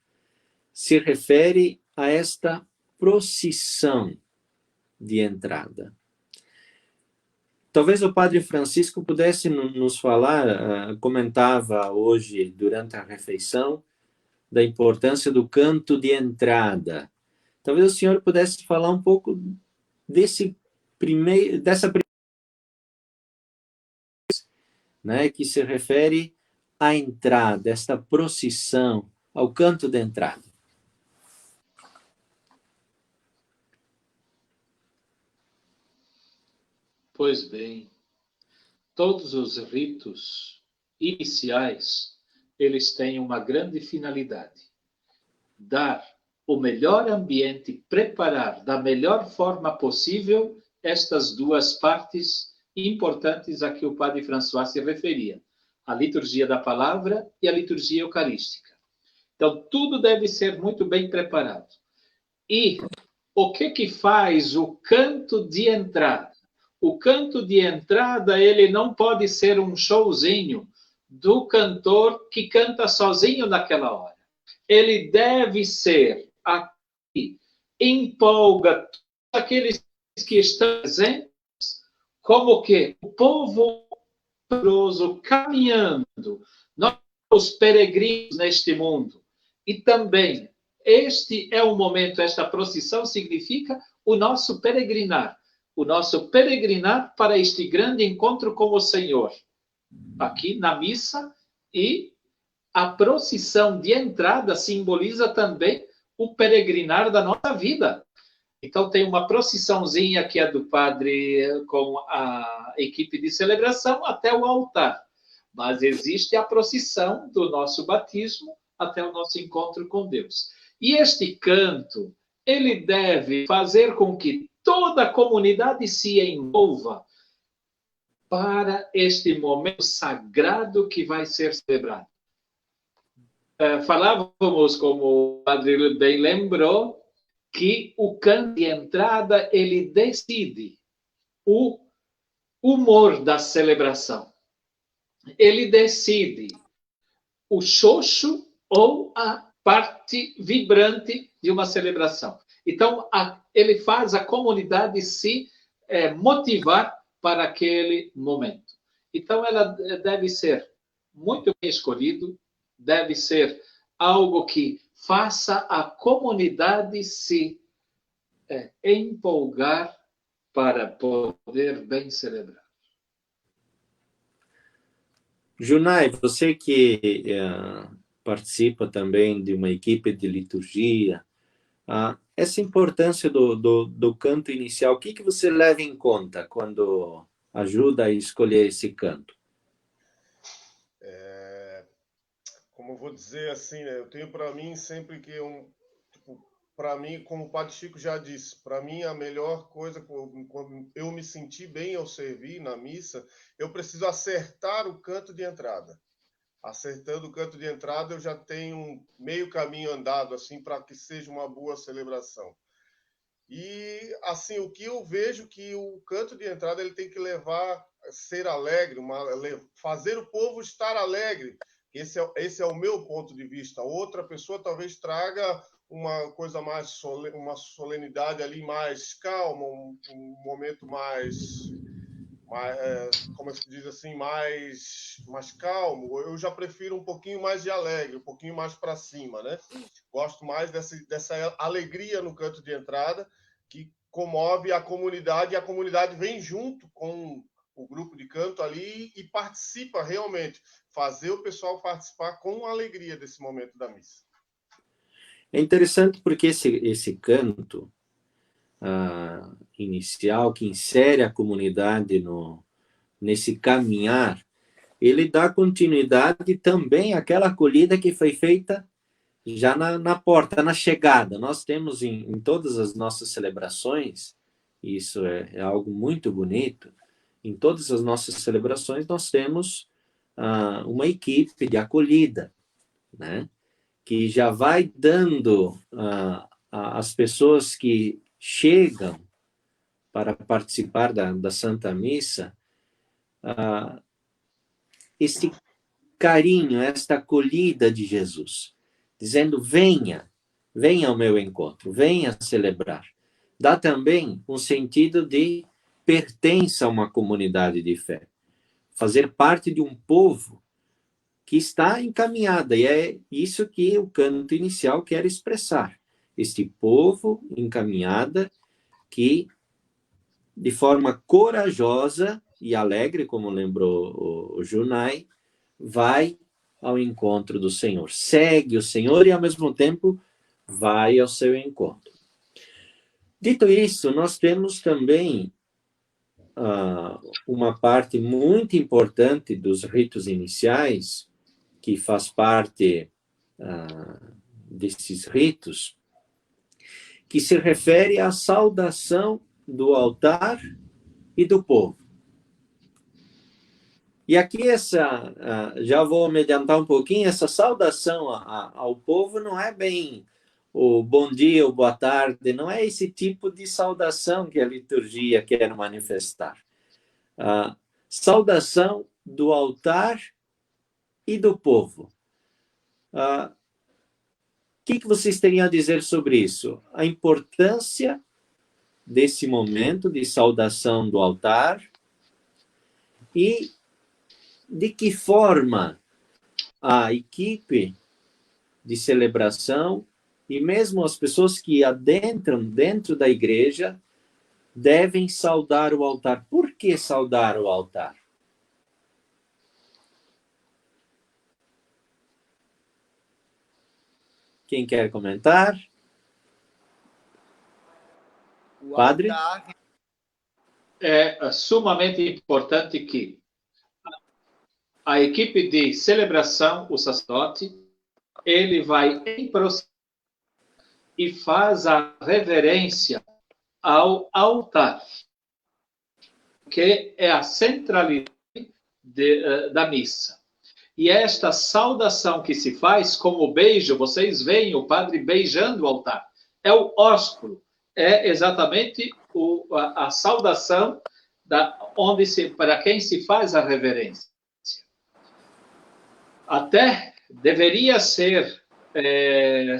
se refere a esta procissão de entrada. Talvez o Padre Francisco pudesse nos falar, comentava hoje durante a refeição, da importância do canto de entrada. Talvez o senhor pudesse falar um pouco dessa primeira, né, que se refere à entrada, esta procissão, ao canto de entrada. Pois bem, todos os ritos iniciais, eles têm uma grande finalidade: dar o melhor ambiente, preparar da melhor forma possível estas duas partes importantes a que o Padre François se referia: a liturgia da palavra e a liturgia eucarística. Então, tudo deve ser muito bem preparado. E o que faz o canto de entrada? O canto de entrada, ele não pode ser um showzinho do cantor que canta sozinho naquela hora. Ele deve ser aqui, empolga todos aqueles que estão presentes, como que o povo poderoso caminhando, nós os peregrinos neste mundo. E também, este é o momento, esta procissão significa o nosso peregrinar para este grande encontro com o Senhor, aqui na missa, e a procissão de entrada simboliza também o peregrinar da nossa vida. Então, tem uma procissãozinha que é do padre com a equipe de celebração até o altar. Mas existe a procissão do nosso batismo até o nosso encontro com Deus. E este canto, ele deve fazer com que toda a comunidade se envolva para este momento sagrado que vai ser celebrado. Falávamos, como o padre bem lembrou, que o canto de entrada, ele decide o humor da celebração. Ele decide o xoxo ou a parte vibrante de uma celebração. Então, ele faz a comunidade se motivar para aquele momento. Então, ela deve ser muito bem escolhido, deve ser algo que faça a comunidade se empolgar para poder bem celebrar. Junai, você que participa também de uma equipe de liturgia, essa importância do canto inicial, o que você leva em conta quando ajuda a escolher esse canto? Como eu vou dizer assim, né? Eu tenho para mim sempre que para mim, como o Padre Chico já disse, para mim a melhor coisa, quando eu me senti bem ao servir na missa, eu preciso acertar o canto de entrada. Acertando o canto de entrada, eu já tenho meio caminho andado assim para que seja uma boa celebração. E assim, o que eu vejo que o canto de entrada ele tem que levar a ser alegre, fazer o povo estar alegre. Esse é o meu ponto de vista. Outra pessoa talvez traga uma coisa mais uma solenidade ali mais calma, um momento mais como se diz assim, mais calmo. Eu já prefiro um pouquinho mais de alegre, um pouquinho mais para cima, né? Gosto mais dessa alegria no canto de entrada que comove a comunidade, e a comunidade vem junto com o grupo de canto ali e participa realmente, fazer o pessoal participar com alegria desse momento da missa. É interessante porque esse canto inicial, que insere a comunidade nesse caminhar, ele dá continuidade também àquela acolhida que foi feita já na porta, na chegada. Nós temos em todas as nossas celebrações, isso é algo muito bonito, em todas as nossas celebrações nós temos uma equipe de acolhida, né? Que já vai dando às pessoas que chegam para participar da Santa Missa esse carinho, esta acolhida de Jesus, dizendo: venha ao meu encontro, venha celebrar. Dá também um sentido de pertença a uma comunidade de fé, fazer parte de um povo que está encaminhada, e é isso que o canto inicial quer expressar. Este povo encaminhada que, de forma corajosa e alegre, como lembrou o Junai, vai ao encontro do Senhor, segue o Senhor e, ao mesmo tempo, vai ao seu encontro. Dito isso, nós temos também uma parte muito importante dos ritos iniciais, que faz parte desses ritos, que se refere à saudação do altar e do povo. E aqui já vou me adiantar um pouquinho, essa saudação ao povo não é bem o bom dia, o boa tarde, não é esse tipo de saudação que a liturgia quer manifestar. Saudação do altar e do povo. O que vocês teriam a dizer sobre isso? A importância desse momento de saudação do altar e de que forma a equipe de celebração e mesmo as pessoas que adentram dentro da igreja devem saudar o altar. Por que saudar o altar? Quem quer comentar? O Padre? altar É sumamente importante que a equipe de celebração, o sacerdote, ele vai em processo e faz a reverência ao altar, que é a centralidade da missa. E esta saudação que se faz como beijo, vocês veem o padre beijando o altar, é o ósculo, é exatamente a saudação para quem se faz a reverência. Até deveria ser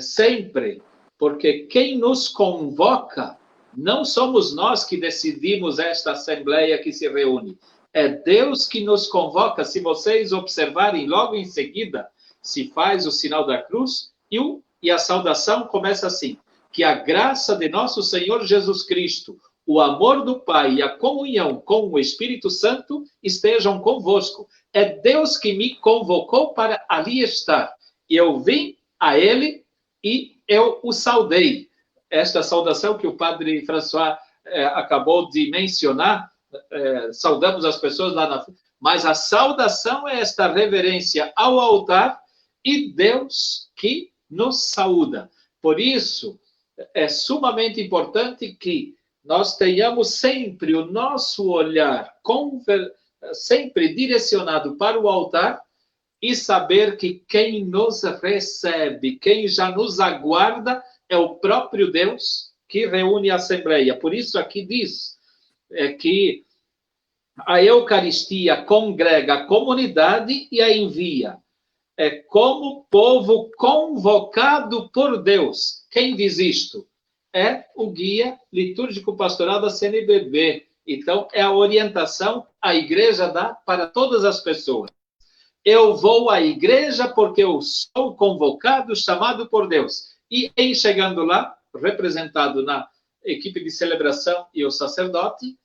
sempre, porque quem nos convoca não somos nós que decidimos esta assembleia que se reúne. É Deus que nos convoca. Se vocês observarem, logo em seguida, se faz o sinal da cruz e a saudação começa assim: que a graça de nosso Senhor Jesus Cristo, o amor do Pai e a comunhão com o Espírito Santo estejam convosco. É Deus que me convocou para ali estar. Eu vim a Ele e eu o saudei. Esta saudação que o padre François acabou de mencionar, saudamos as pessoas lá na frente, mas a saudação é esta reverência ao altar e Deus que nos saúda. Por isso, é sumamente importante que nós tenhamos sempre o nosso olhar sempre direcionado para o altar e saber que quem nos recebe, quem já nos aguarda, é o próprio Deus que reúne a Assembleia. Por isso aqui diz que a Eucaristia congrega a comunidade e a envia. É como povo convocado por Deus. Quem diz isto? É o guia litúrgico pastoral da CNBB. Então, é a orientação a igreja dá para todas as pessoas. Eu vou à igreja porque eu sou convocado, chamado por Deus. E em chegando lá, representado na equipe de celebração e o sacerdote,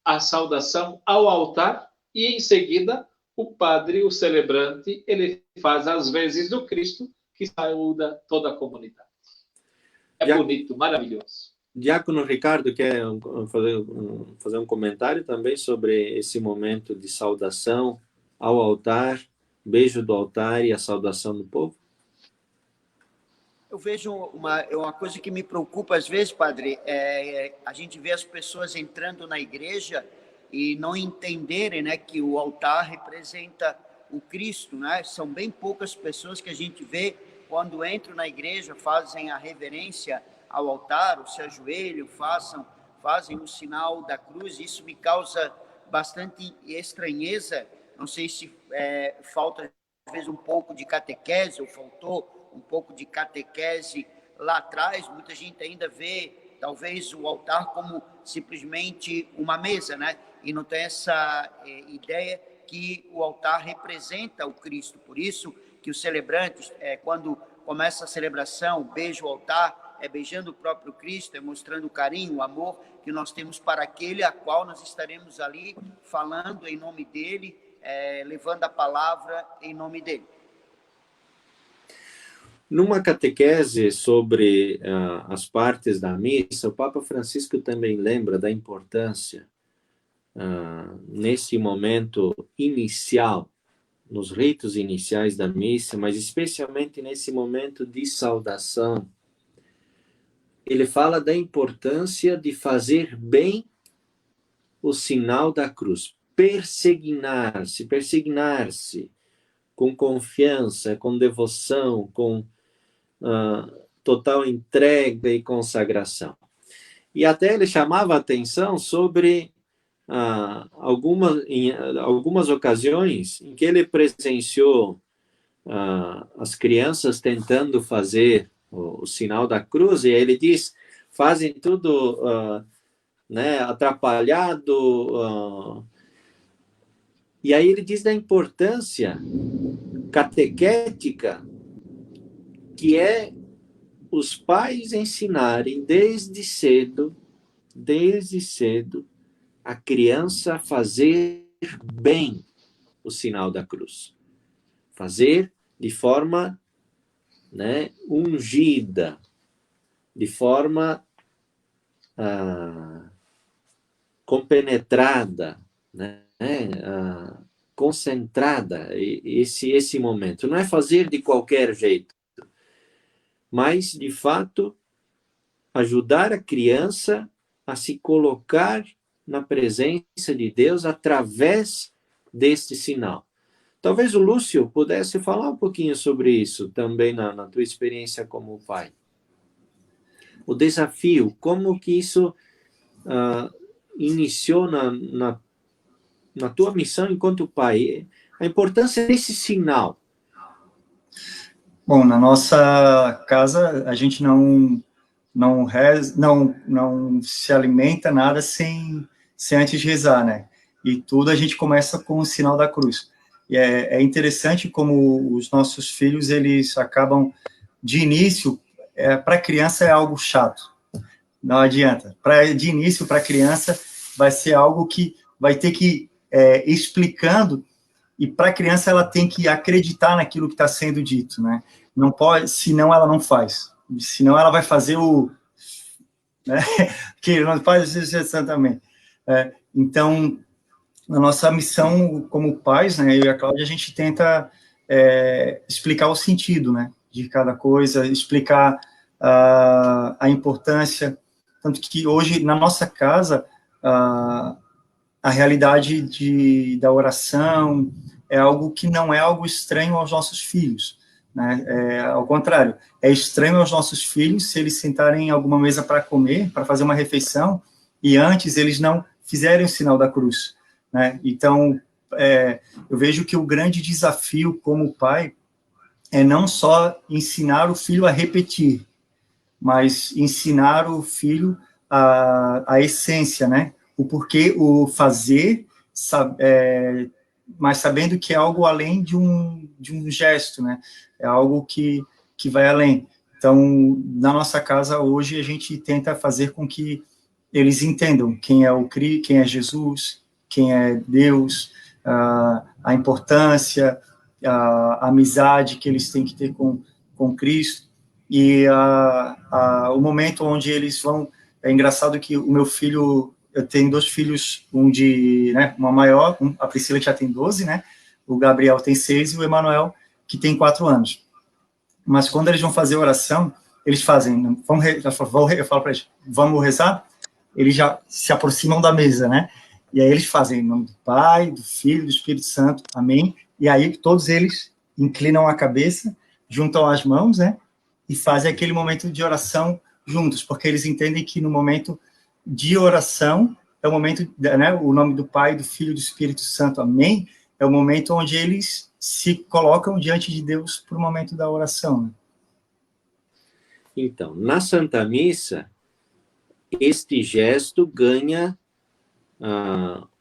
a saudação ao altar e em seguida o padre, o celebrante, ele faz as vezes do Cristo que saúda toda a comunidade. É bonito, maravilhoso. Diácono Ricardo quer fazer um comentário também sobre esse momento de saudação ao altar, beijo do altar e a saudação do povo? Eu vejo uma coisa que me preocupa às vezes, padre, a gente vê as pessoas entrando na igreja e não entenderem, né, que o altar representa o Cristo, né? São bem poucas pessoas que a gente vê quando entram na igreja, fazem a reverência ao altar, ou se ajoelham, fazem o sinal da cruz. Isso me causa bastante estranheza. Não sei se falta, às vezes, um pouco de catequese, ou faltou um pouco de catequese lá atrás. Muita gente ainda vê, talvez, o altar como simplesmente uma mesa, né? E não tem essa ideia que o altar representa o Cristo. Por isso que os celebrantes, quando começa a celebração, beija o altar, beijando o próprio Cristo, mostrando o carinho, o amor que nós temos para aquele a qual nós estaremos ali falando em nome dele, levando a palavra em nome dele. Numa catequese sobre as partes da missa, o Papa Francisco também lembra da importância, nesse momento inicial, nos ritos iniciais da missa, mas especialmente nesse momento de saudação. Ele fala da importância de fazer bem o sinal da cruz, persignar-se com confiança, com devoção, com total entrega e consagração. E até ele chamava a atenção sobre em algumas ocasiões em que ele presenciou as crianças tentando fazer o sinal da cruz, e ele diz, fazem tudo atrapalhado, e aí ele diz da importância catequética que é os pais ensinarem desde cedo a criança fazer bem o sinal da cruz. Fazer de forma ungida, de forma compenetrada, concentrada, esse momento. Não é fazer de qualquer jeito, mas, de fato, ajudar a criança a se colocar na presença de Deus através deste sinal. Talvez o Lúcio pudesse falar um pouquinho sobre isso também na tua experiência como pai. O desafio, como que isso iniciou na tua missão enquanto pai, a importância desse sinal. Bom, na nossa casa a gente não se alimenta nada sem antes rezar, né? E tudo a gente começa com o sinal da cruz. E é interessante como os nossos filhos, eles acabam, de início, para a criança é algo chato. Não adianta. De início, para a criança, vai ser algo que vai ter que ir explicando, e para a criança ela tem que acreditar naquilo que está sendo dito, né? Não pode, senão ela não faz. Senão ela vai fazer né? Que não faz isso também. Então, na nossa missão como pais, né, eu e a Cláudia, a gente tenta explicar o sentido, né, de cada coisa, explicar a importância, tanto que hoje, na nossa casa, a realidade da oração é algo que não é algo estranho aos nossos filhos, né? Ao contrário, é estranho aos nossos filhos se eles sentarem em alguma mesa para comer, para fazer uma refeição, e antes eles não fizerem o sinal da cruz, né? Então, eu vejo que o grande desafio como pai é não só ensinar o filho a repetir, mas ensinar o filho a essência, né? O porquê, o fazer, mas sabendo que é algo além de um gesto, né? É algo que vai além. Então, na nossa casa hoje, a gente tenta fazer com que eles entendam quem é Jesus, quem é Deus, a importância, a amizade que eles têm que ter com Cristo, e o momento onde eles vão... É engraçado que o meu filho... Eu tenho 2 filhos, uma maior, a Priscila que já tem 12, né? O Gabriel tem 6 e o Emanuel, que tem 4 anos. Mas quando eles vão fazer oração, eles fazem, eu falo para eles, vamos rezar? Eles já se aproximam da mesa, né? E aí eles fazem em nome do Pai, do Filho, do Espírito Santo, amém? E aí todos eles inclinam a cabeça, juntam as mãos, né? E fazem aquele momento de oração juntos, porque eles entendem que no momento de oração é o momento, né? O nome do Pai, do Filho, do Espírito Santo, amém? É o momento onde eles se colocam diante de Deus para o momento da oração. Né? Então, na Santa Missa, este gesto ganha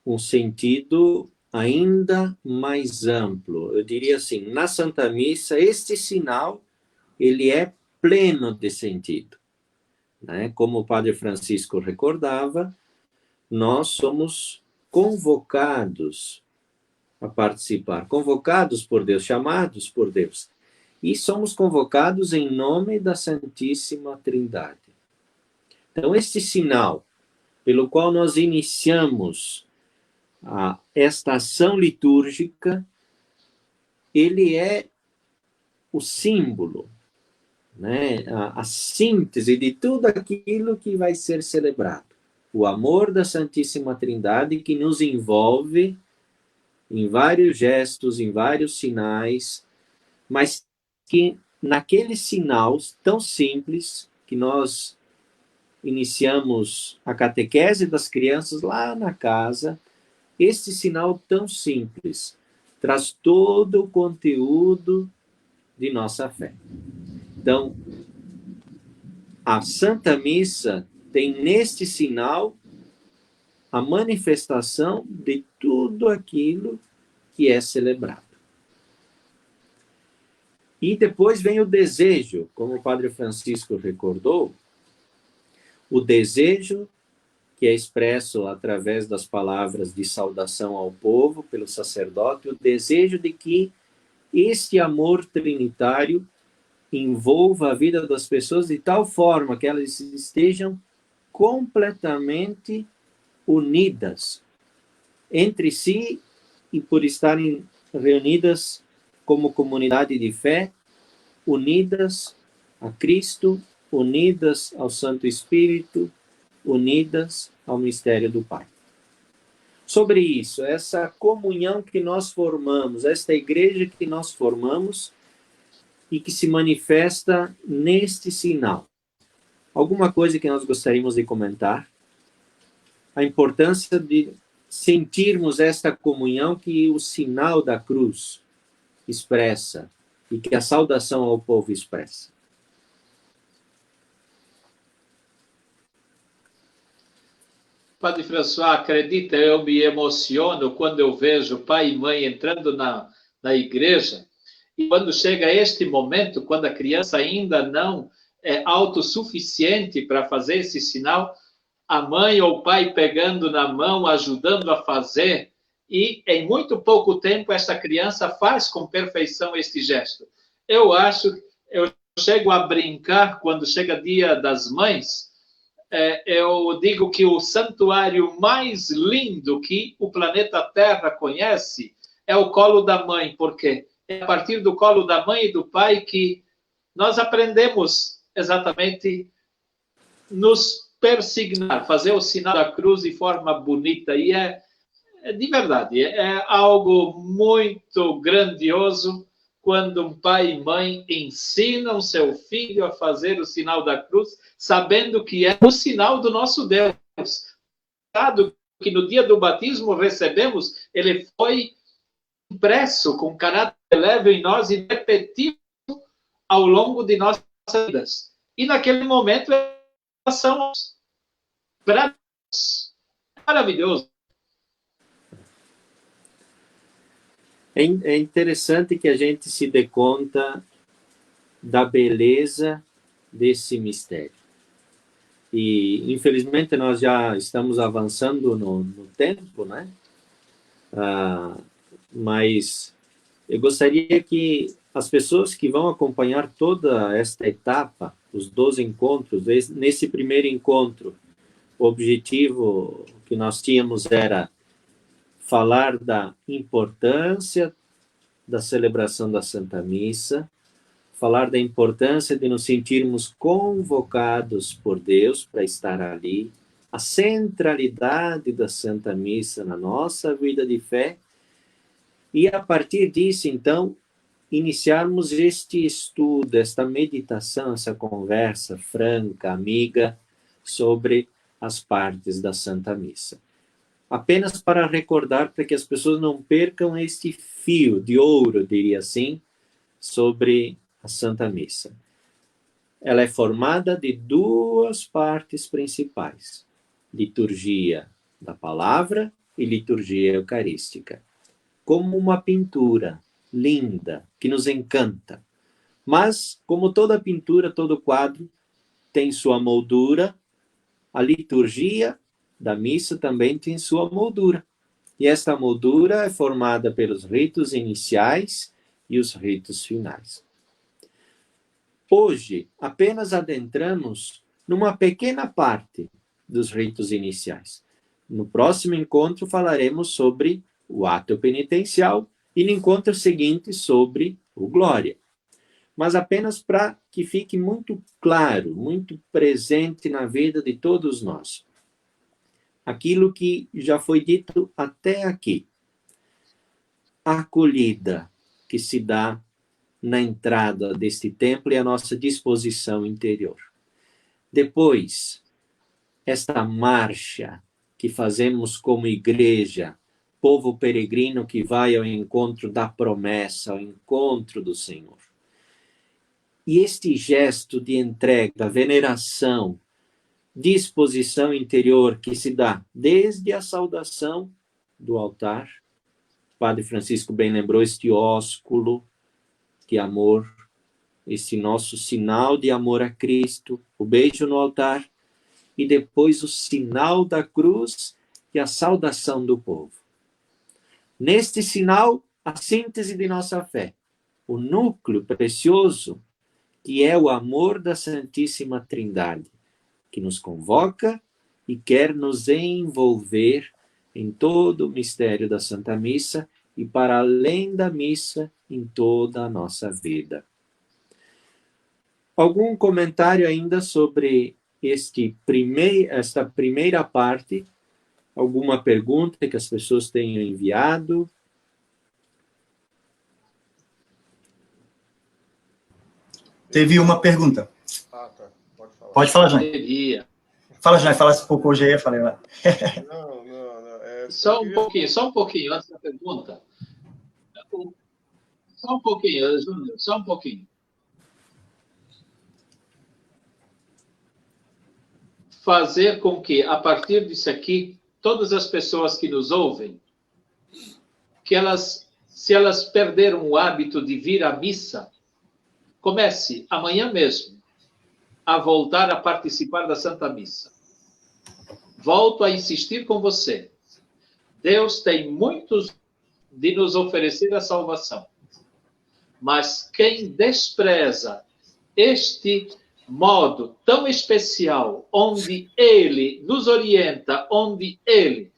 um sentido ainda mais amplo. Eu diria assim, na Santa Missa, este sinal, ele é pleno de sentido. Né? Como o Padre Francisco recordava, nós somos convocados a participar, convocados por Deus, chamados por Deus. E somos convocados em nome da Santíssima Trindade. Então, este sinal pelo qual nós iniciamos esta ação litúrgica, ele é o símbolo, né? A síntese de tudo aquilo que vai ser celebrado. O amor da Santíssima Trindade que nos envolve em vários gestos, em vários sinais, mas que naquele sinal tão simples que nós iniciamos a catequese das crianças lá na casa, esse sinal tão simples traz todo o conteúdo de nossa fé. Então, a Santa Missa tem neste sinal a manifestação de tudo aquilo que é celebrado. E depois vem o desejo, como o Padre Francisco recordou, o desejo que é expresso através das palavras de saudação ao povo pelo sacerdote, o desejo de que este amor trinitário envolva a vida das pessoas de tal forma que elas estejam completamente unidas entre si e por estarem reunidas como comunidade de fé, unidas a Cristo, unidas ao Santo Espírito, unidas ao mistério do Pai. Sobre isso, essa comunhão que nós formamos, esta igreja que nós formamos e que se manifesta neste sinal. Alguma coisa que nós gostaríamos de comentar? A importância de sentirmos esta comunhão que o sinal da cruz expressa e que a saudação ao povo expressa. Padre François, acredita, eu me emociono quando eu vejo pai e mãe entrando na igreja, e quando chega este momento, quando a criança ainda não é autossuficiente para fazer esse sinal, a mãe ou o pai pegando na mão, ajudando a fazer, e em muito pouco tempo essa criança faz com perfeição este gesto. Eu chego a brincar quando chega Dia das Mães, eu digo que o santuário mais lindo que o planeta Terra conhece é o colo da mãe, porque é a partir do colo da mãe e do pai que nós aprendemos exatamente nos persignar, fazer o sinal da cruz de forma bonita, e de verdade, é algo muito grandioso quando um pai e mãe ensinam seu filho a fazer o sinal da cruz, sabendo que é o sinal do nosso Deus. Que no dia do batismo recebemos, ele foi impresso com caráter leve em nós e repetido ao longo de nossas vidas. E naquele momento, são para nós maravilhoso. É interessante que a gente se dê conta da beleza desse mistério. E, infelizmente, nós já estamos avançando no tempo, né? Mas eu gostaria que as pessoas que vão acompanhar toda esta etapa, os 12 encontros, nesse primeiro encontro, o objetivo que nós tínhamos era falar da importância da celebração da Santa Missa, falar da importância de nos sentirmos convocados por Deus para estar ali, a centralidade da Santa Missa na nossa vida de fé, e a partir disso, então, iniciarmos este estudo, esta meditação, essa conversa franca, amiga, sobre as partes da Santa Missa. Apenas para recordar, para que as pessoas não percam este fio de ouro, diria assim, sobre a Santa Missa. Ela é formada de duas partes principais: liturgia da palavra e liturgia eucarística. Como uma pintura linda, que nos encanta. Mas, como toda pintura, todo quadro tem sua moldura, a liturgia da missa também tem sua moldura. E esta moldura é formada pelos ritos iniciais e os ritos finais. Hoje, apenas adentramos numa pequena parte dos ritos iniciais. No próximo encontro, falaremos sobre o ato penitencial e no encontro seguinte sobre o Glória. Mas apenas para que fique muito claro, muito presente na vida de todos nós, aquilo que já foi dito até aqui. A acolhida que se dá na entrada deste templo e a nossa disposição interior. Depois, esta marcha que fazemos como igreja, povo peregrino que vai ao encontro da promessa, ao encontro do Senhor. E este gesto de entrega, veneração, disposição interior que se dá desde a saudação do altar. O Padre Francisco bem lembrou este ósculo de amor, esse nosso sinal de amor a Cristo, o beijo no altar, e depois o sinal da cruz e a saudação do povo. Neste sinal, a síntese de nossa fé, o núcleo precioso, que é o amor da Santíssima Trindade, que nos convoca e quer nos envolver em todo o mistério da Santa Missa e para além da missa em toda a nossa vida. Algum comentário ainda sobre esta primeira parte? Alguma pergunta que as pessoas tenham enviado? Teve uma pergunta. Ah, tá. Pode falar. Pode falar, Jair. Fala, Jair. Fala um pouco hoje aí, eu falei lá. Não. Só um pouquinho antes da pergunta. Só um pouquinho, Júnior, só um pouquinho. Fazer com que, a partir disso aqui, todas as pessoas que nos ouvem, que se elas perderam o hábito de vir à missa, comece amanhã mesmo a voltar a participar da Santa Missa. Volto a insistir com você. Deus tem muitos de nos oferecer a salvação. Mas quem despreza este modo tão especial, onde Ele nos orienta, onde Ele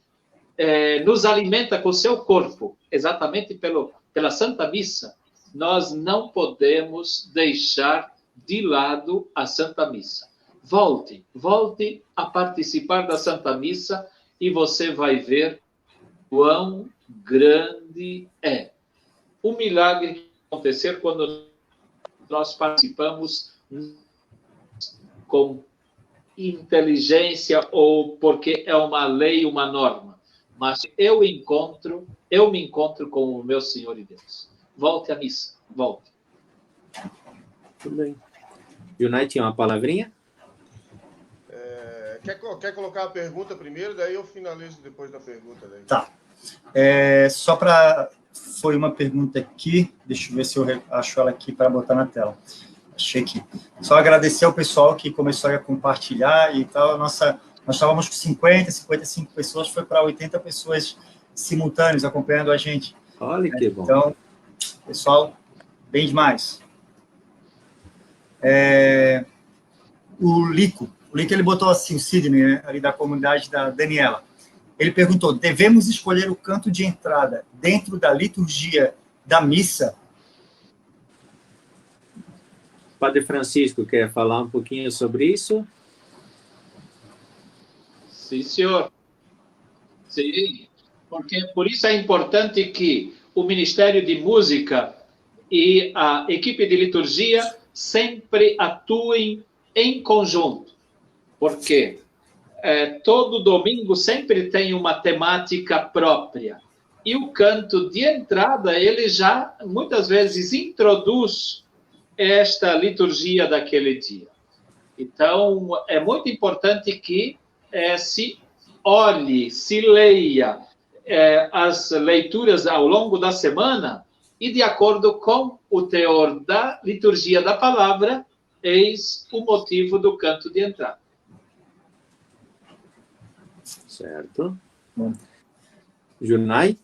nos alimenta com o seu corpo, exatamente pela Santa Missa, nós não podemos deixar de lado a Santa Missa. Volte a participar da Santa Missa e você vai ver quão grande é o milagre que acontecer quando nós participamos com inteligência ou porque é uma lei, uma norma. Mas eu me encontro com o meu Senhor e Deus. Volte à missa, volte. Tudo bem. Junai tinha uma palavrinha? Quer colocar a pergunta primeiro, daí eu finalizo depois da pergunta. Daí. Tá. Só para... Foi uma pergunta aqui, deixa eu ver se eu acho ela aqui para botar na tela. Achei aqui. Só agradecer ao pessoal que começou a compartilhar e tal. Nós estávamos com 55 pessoas, foi para 80 pessoas simultâneas acompanhando a gente. Olha que bom. Então, pessoal, bem demais. O Lico, ele botou assim, o Sidney, né, ali da comunidade da Daniela. Ele perguntou, devemos escolher o canto de entrada dentro da liturgia da missa? Padre Francisco, quer falar um pouquinho sobre isso? Sim, senhor. Sim, porque por isso é importante que o Ministério de Música e a equipe de liturgia sempre atuem em conjunto, porque todo domingo sempre tem uma temática própria. E o canto de entrada, ele já muitas vezes introduz esta liturgia daquele dia. Então, é muito importante que se olhe, se leia as leituras ao longo da semana e, de acordo com o teor da liturgia da palavra, eis o motivo do canto de entrada. Certo. Junai?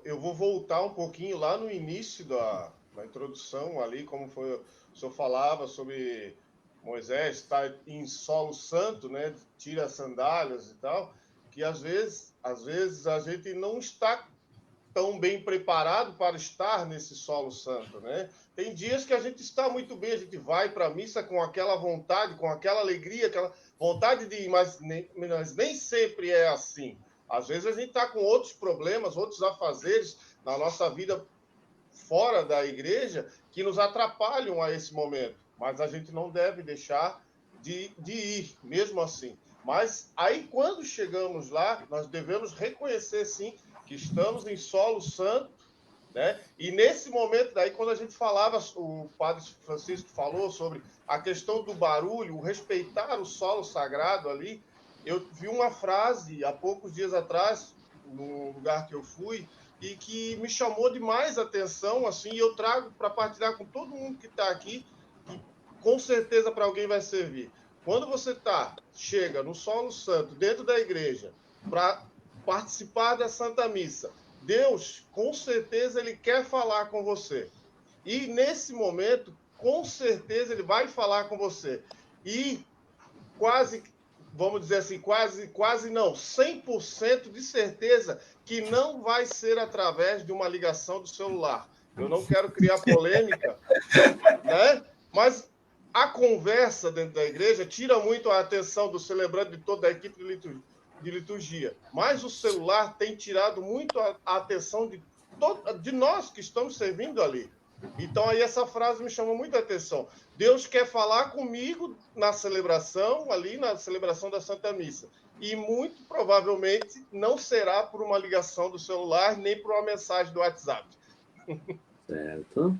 Eu vou voltar um pouquinho lá no início da introdução ali, como foi, o senhor falava sobre Moisés estar em solo santo, né? Tira as sandálias e tal, que às vezes a gente não está tão bem preparado para estar nesse solo santo, né? Tem dias que a gente está muito bem, a gente vai para a missa com aquela vontade, com aquela alegria, aquela vontade de ir, mas nem sempre é assim. Às vezes a gente está com outros problemas, outros afazeres na nossa vida fora da igreja que nos atrapalham a esse momento. Mas a gente não deve deixar de ir, mesmo assim. Mas aí, quando chegamos lá, nós devemos reconhecer, sim, que estamos em solo santo, né? E nesse momento, daí, quando a gente falava, o padre Francisco falou sobre a questão do barulho, o respeitar o solo sagrado ali. Eu vi uma frase há poucos dias atrás, no lugar que eu fui, e que me chamou demais a atenção, assim, e eu trago para partilhar com todo mundo que está aqui, que com certeza para alguém vai servir. Quando você chega no solo santo, dentro da igreja, para participar da Santa Missa, Deus, com certeza, ele quer falar com você. E nesse momento, com certeza, ele vai falar com você. E quase, vamos dizer assim, quase não, 100% de certeza que não vai ser através de uma ligação do celular. Eu não quero criar polêmica, né? Mas a conversa dentro da igreja tira muito a atenção do celebrante, de toda a equipe de liturgia. Mas o celular tem tirado muito a atenção de nós que estamos servindo ali. Então, aí essa frase me chamou muita atenção. Deus quer falar comigo na celebração, ali na celebração da Santa Missa. E muito provavelmente não será por uma ligação do celular, nem por uma mensagem do WhatsApp. Certo.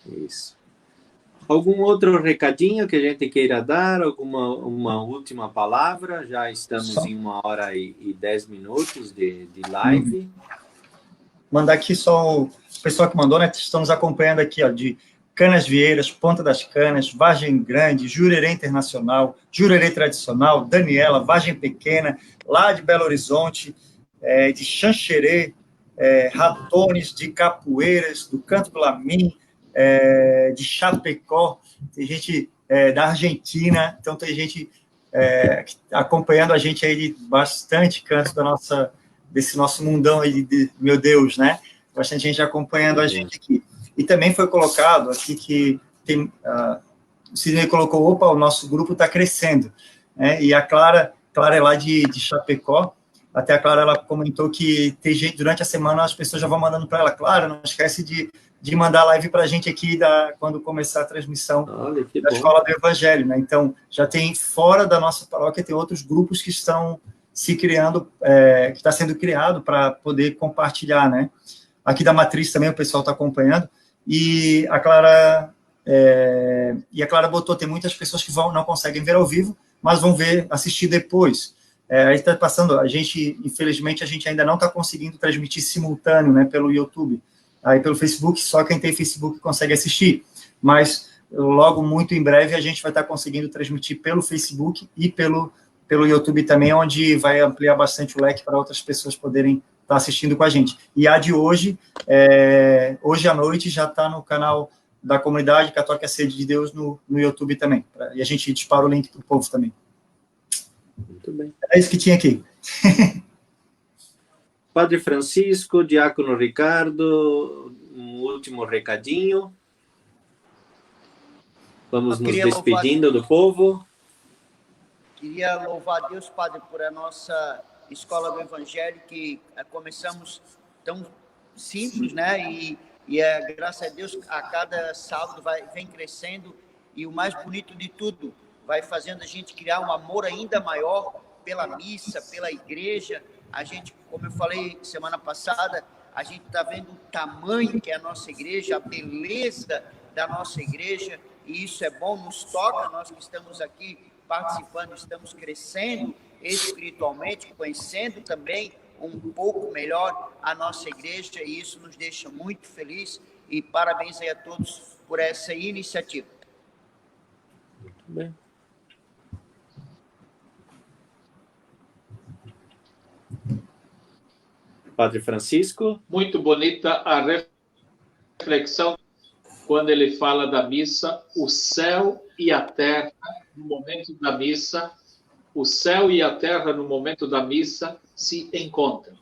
Isso. Algum outro recadinho que a gente queira dar? Uma última palavra? Já estamos em 1h10 de live. Mandar aqui só o pessoal que mandou, né? Estão nos acompanhando aqui, ó, de Canas Vieiras, Ponta das Canas, Vargem Grande, Jurerê Internacional, Jurerê Tradicional, Daniela, Vargem Pequena, lá de Belo Horizonte, de Xanxerê, Ratones, de Capoeiras, do Canto do Lamim, de Chapecó, tem gente da Argentina, então tem gente acompanhando a gente aí de bastante canto desse nosso mundão aí, meu Deus, né? Bastante gente acompanhando a gente aqui. E também foi colocado aqui que tem, o Sidney colocou, opa, o nosso grupo está crescendo, né? E a Clara é lá de Chapecó, até a Clara, ela comentou que tem gente, durante a semana as pessoas já vão mandando para ela, Clara, não esquece de mandar live para a gente aqui quando começar a transmissão da Escola do Evangelho, né? Então, já tem, fora da nossa paróquia, tem outros grupos que estão se criando, que está sendo criado para poder compartilhar, né? Aqui da Matriz também o pessoal está acompanhando, e a Clara botou, tem muitas pessoas que não conseguem ver ao vivo, mas vão assistir depois. Aí está passando, infelizmente, a gente ainda não está conseguindo transmitir simultâneo, né, pelo YouTube. Aí pelo Facebook, só quem tem Facebook consegue assistir, mas logo, muito em breve, a gente vai estar conseguindo transmitir pelo Facebook e pelo YouTube também, onde vai ampliar bastante o leque para outras pessoas poderem estar assistindo com a gente. E a de hoje, hoje à noite, já está no canal da Comunidade Católica Sede de Deus no YouTube também, e a gente dispara o link para o povo também. Muito bem. É isso que tinha aqui. Padre Francisco, Diácono Ricardo, último recadinho. Vamos nos queria despedindo do povo. Queria louvar a Deus, Padre, por a nossa Escola do Evangelho, que começamos tão simples, né? E graças a Deus, a cada sábado vem crescendo, e o mais bonito de tudo, vai fazendo a gente criar um amor ainda maior pela missa, pela igreja. A gente, como eu falei semana passada, a gente está vendo o tamanho que é a nossa igreja, a beleza da nossa igreja, e isso é bom, nos toca, nós que estamos aqui participando, estamos crescendo espiritualmente, conhecendo também um pouco melhor a nossa igreja, e isso nos deixa muito feliz, e parabéns aí a todos por essa iniciativa. Muito bem. Padre Francisco. Muito bonita a reflexão quando ele fala da missa, o céu e a terra no momento da missa, o céu e a terra no momento da missa se encontram.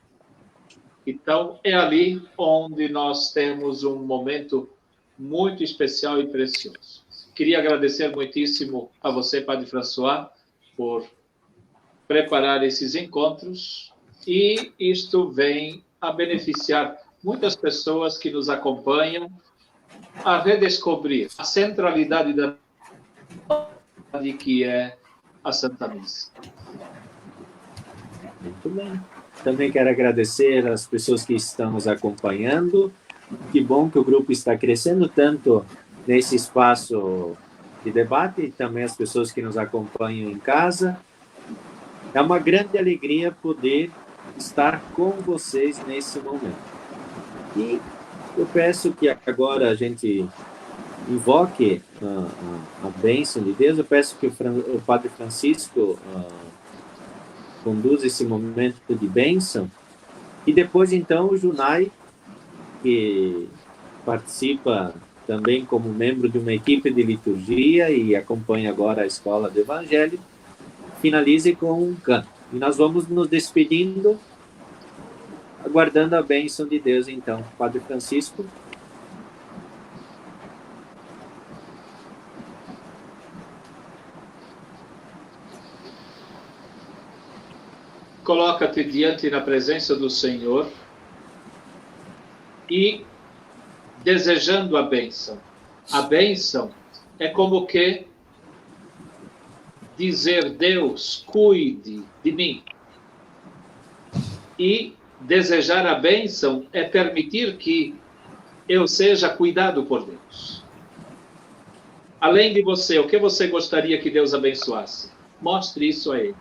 Então, é ali onde nós temos um momento muito especial e precioso. Queria agradecer muitíssimo a você, Padre François, por preparar esses encontros, e isto vem a beneficiar muitas pessoas que nos acompanham a redescobrir a centralidade da que é a Santa Missa. Muito bem. Também quero agradecer às pessoas que estão nos acompanhando. Que bom que o grupo está crescendo tanto nesse espaço de debate, e também as pessoas que nos acompanham em casa. É uma grande alegria poder estar com vocês nesse momento. E eu peço que agora a gente invoque a bênção de Deus. Eu peço que o Padre Francisco conduza esse momento de bênção. E depois, então, o Junai, que participa também como membro de uma equipe de liturgia e acompanha agora a Escola do Evangelho, finalize com um canto. E nós vamos nos despedindo, aguardando a bênção de Deus, então. Padre Francisco. Coloca-te diante na presença do Senhor e desejando a bênção. A bênção é como que dizer: Deus, cuide de mim. E desejar a bênção é permitir que eu seja cuidado por Deus. Além de você, o que você gostaria que Deus abençoasse? Mostre isso a Ele.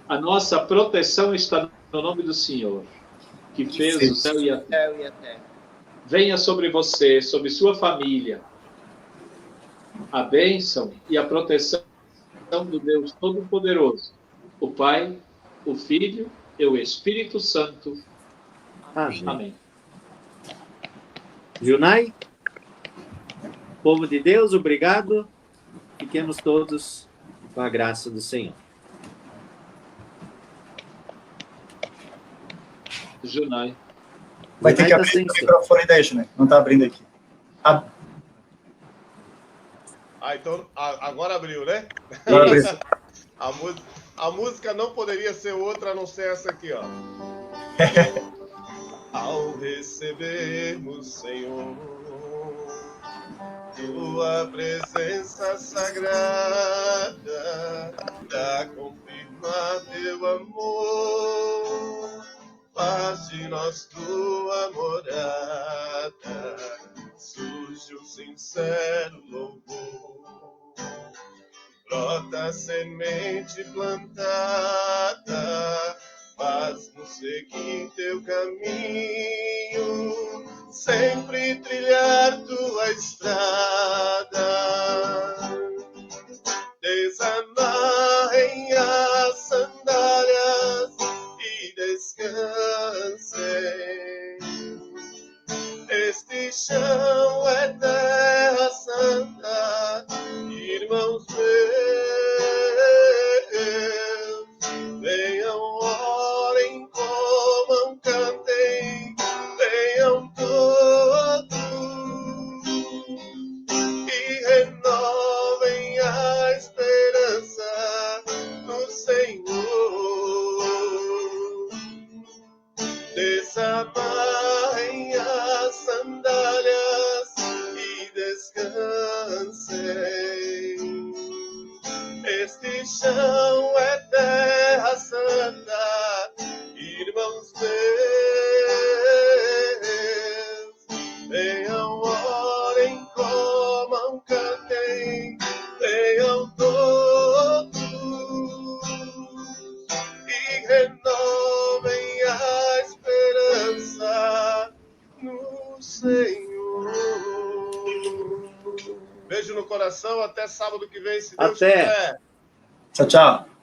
A nossa proteção está no nome do Senhor, que fez o céu e a terra. Venha sobre você, sobre sua família, a bênção e a proteção do Deus Todo-Poderoso, o Pai, o Filho e o Espírito Santo. Amém. Amém. Junai, povo de Deus, obrigado. Fiquemos todos com a graça do Senhor. Junai. Vai ter que abrir o microfone daí, né? Não está abrindo aqui. Então, agora abriu, né? Agora abriu. A música não poderia ser outra a não ser essa aqui, ó. Ao recebermos, Senhor, Tua presença sagrada, pra confirmar Teu amor, faz de nós Tua morada, surge um sincero louvor. Brota semente plantada, faz-nos seguir Teu caminho, sempre trilhar Tua estrada. Desamarrem as sandálias e descansem. Este chão é terra santa, irmãos meus. Venham, orem, comam, cantem, venham, chão é terra santa, irmãos meus. Venham, orem, comam, cantem, venham todos e renovem a esperança no Senhor. Beijo no coração, até sábado que vem, se Deus quiser. Tchau, tchau.